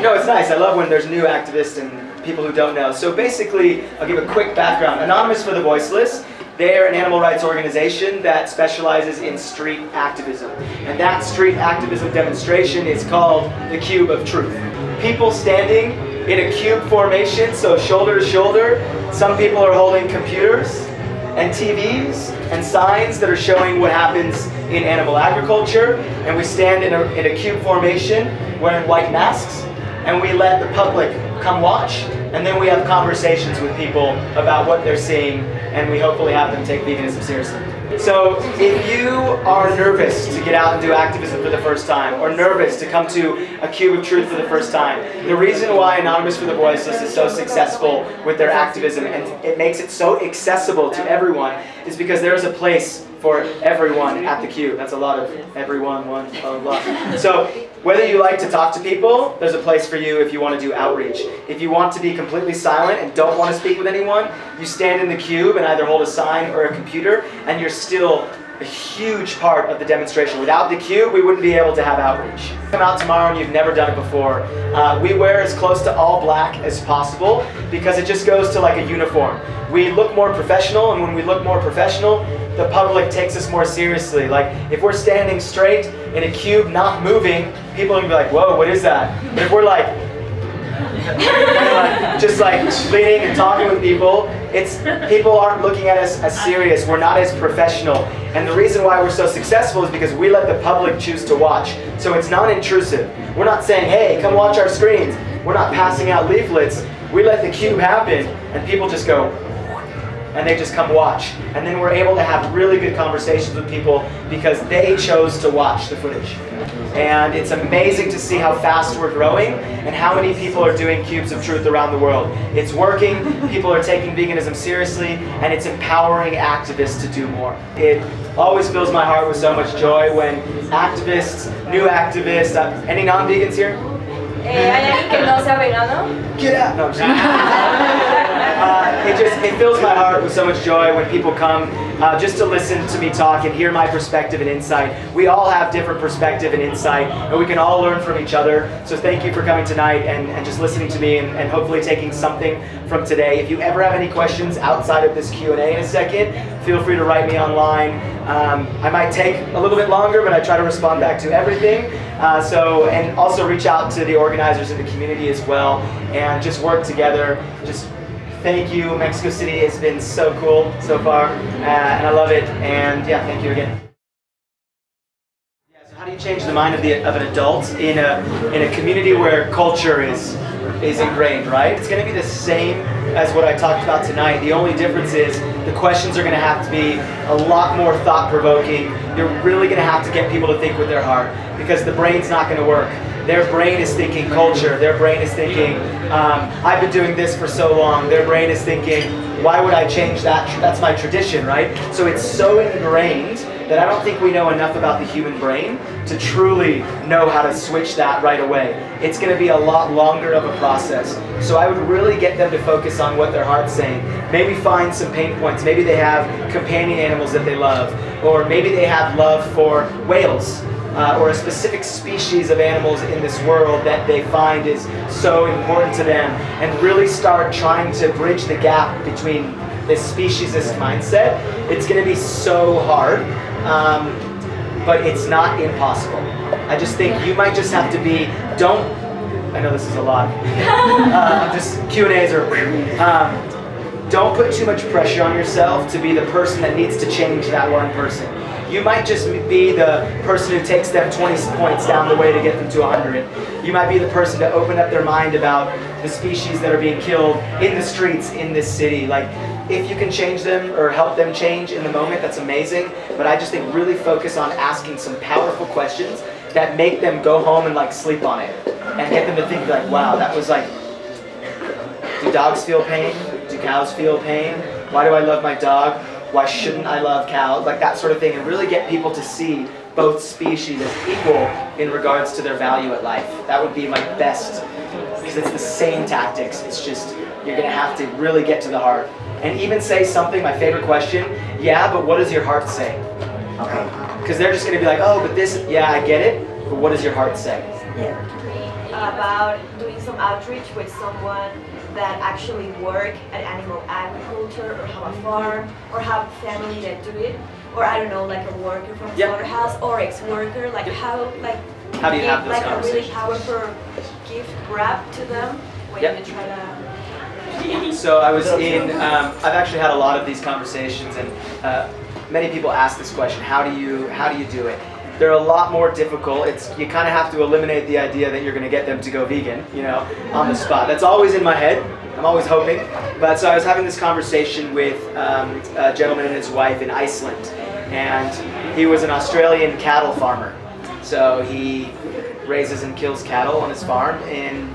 S1: no, it's nice. I love when there's new activists and people who don't know. So basically, I'll give a quick background. Anonymous for the Voiceless They're an animal rights organization that specializes in street activism. And that street activism demonstration is called the Cube of Truth. People standing in a cube formation, so shoulder to shoulder. Some people are holding computers and TVs and signs that are showing what happens in animal agriculture. And we stand in a cube formation wearing white masks, and we let the public come watch, and then we have conversations with people about what they're seeing, and we hopefully have them take veganism seriously. So if you are nervous to get out and do activism for the first time, or nervous to come to a Cube of Truth for the first time, the reason why Anonymous for the Voiceless is so successful with their activism, and it makes it so accessible to everyone, is because there is a place for everyone at the Cube. That's a lot of everyone, one, blah, blah, blah. So whether you like to talk to people, there's a place for you if you want to do outreach. If you want to be completely silent and don't want to speak with anyone, you stand in the Cube and either hold a sign or a computer, and you're still a huge part of the demonstration. Without the Cube, we wouldn't be able to have outreach. Come out tomorrow and you've never done it before. We wear as close to all black as possible because it just goes to like a uniform. We look more professional, and when we look more professional, the public takes us more seriously. Like, if we're standing straight in a cube, not moving, people are gonna be like, whoa, what is that? But if we're like, just like leaning and talking with people, people aren't looking at us as serious. We're not as professional. And the reason why we're so successful is because we let the public choose to watch. So it's non-intrusive. We're not saying, hey, come watch our screens. We're not passing out leaflets. We let the cube happen, and people just go, and they just come watch. And then we're able to have really good conversations with people because they chose to watch the footage. And it's amazing to see how fast we're growing and how many people are doing Cubes of Truth around the world. It's working, people are taking veganism seriously, and it's empowering activists to do more. It always fills my heart with so much joy when activists, new activists, any non-vegans here?
S2: ¿Hay alguien que no sea vegano?
S1: Get out! No, I'm just it fills my heart with so much joy when people come just to listen to me talk and hear my perspective and insight. We all have different perspective and insight, and we can all learn from each other. So thank you for coming tonight and just listening to me and hopefully taking something from today. If you ever have any questions outside of this Q&A in a second, feel free to write me online. I might take a little bit longer, but I try to respond back to everything. And also reach out to the organizers in the community as well, and just work together. Just thank you. Mexico City has been so cool so far, and I love it. And yeah, thank you again. Yeah, so how do you change the mind of an adult in a community where culture is ingrained, right? It's going to be the same as what I talked about tonight. The only difference is the questions are going to have to be a lot more thought-provoking. You're really going to have to get people to think with their heart, because the brain's not going to work. Their brain is thinking culture. Their brain is thinking, I've been doing this for so long. Their brain is thinking, why would I change that? That's my tradition, right? So it's so ingrained that I don't think we know enough about the human brain to truly know how to switch that right away. It's going to be a lot longer of a process. So I would really get them to focus on what their heart's saying. Maybe find some pain points. Maybe they have companion animals that they love, or maybe they have love for whales. Or a specific species of animals in this world that they find is so important to them, and really start trying to bridge the gap between this speciesist mindset. It's going to be so hard, but it's not impossible. I just think you might just have to be, I know this is a lot, just Q&As are, don't put too much pressure on yourself to be the person that needs to change that one person. You might just be the person who takes them 20 points down the way to get them to 100. You might be the person to open up their mind about the species that are being killed in the streets in this city. Like, if you can change them or help them change in the moment, that's amazing. But I just think really focus on asking some powerful questions that make them go home and like sleep on it, and get them to think like, wow, that was like, do dogs feel pain? Do cows feel pain? Why do I love my dog? Why shouldn't I love cows? Like that sort of thing, and really get people to see both species as equal in regards to their value at life. That would be my best, because it's the same tactics. It's just, you're gonna have to really get to the heart. And even say something, my favorite question, yeah, but what does your heart say? Okay. Because they're just gonna be like, oh, but this, yeah, I get it, but what does your heart say?
S3: Yeah. about doing some outreach with someone that actually work at animal agriculture or have a farm or have family that do it, or I don't know, like a worker from a slaughterhouse or ex-worker, like how do you
S1: have those
S3: like a really
S1: conversations?
S3: powerful gift wrap to them when you try to.
S1: So I was in, I've actually had a lot of these conversations, and many people ask this question, how do you do it? They're a lot more difficult. You kind of have to eliminate the idea that you're going to get them to go vegan, on the spot. That's always in my head. I'm always hoping. But so I was having this conversation with a gentleman and his wife in Iceland, and he was an Australian cattle farmer. So he raises and kills cattle on his farm and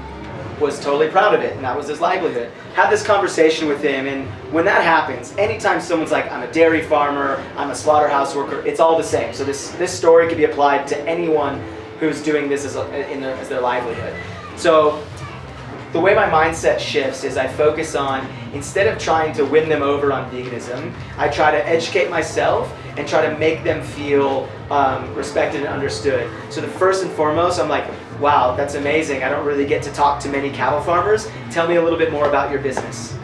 S1: was totally proud of it, and that was his livelihood. Had this conversation with him, and when that happens, anytime someone's like, I'm a dairy farmer, I'm a slaughterhouse worker, it's all the same. So this story could be applied to anyone who's doing this as their livelihood. So the way my mindset shifts is I focus on, instead of trying to win them over on veganism, I try to educate myself and try to make them feel respected and understood. So the first and foremost, I'm like, wow, that's amazing. I don't really get to talk to many cattle farmers. Tell me a little bit more about your business.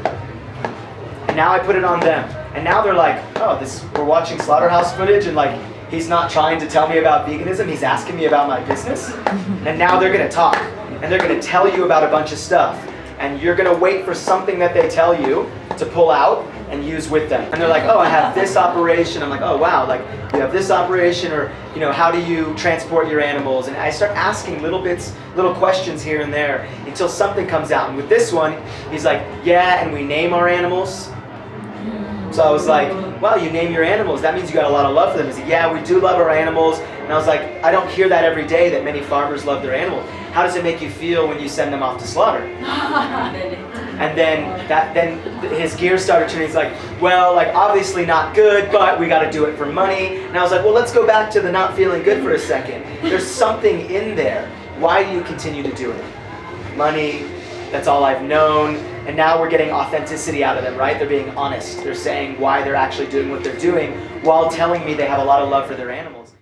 S1: And now I put it on them. And now they're like, oh, we're watching slaughterhouse footage, and like, he's not trying to tell me about veganism, he's asking me about my business. And now they're gonna talk, and they're gonna tell you about a bunch of stuff. And you're gonna wait for something that they tell you to pull out and use with them. And they're like, oh, I have this operation. I'm like, oh wow, like you have this operation, or how do you transport your animals? And I start asking little questions here and there until something comes out. And with this one, he's like, yeah, and we name our animals. So I was like, well, you name your animals, that means you got a lot of love for them. He's like, yeah, we do love our animals. And I was like, I don't hear that every day, that many farmers love their animals. How does it make you feel when you send them off to slaughter? And then his gears started turning. He's like, well, like obviously not good, but we got to do it for money. And I was like, well, let's go back to the not feeling good for a second. There's something in there. Why do you continue to do it? Money, that's all I've known. And now we're getting authenticity out of them, right? They're being honest. They're saying why they're actually doing what they're doing while telling me they have a lot of love for their animals.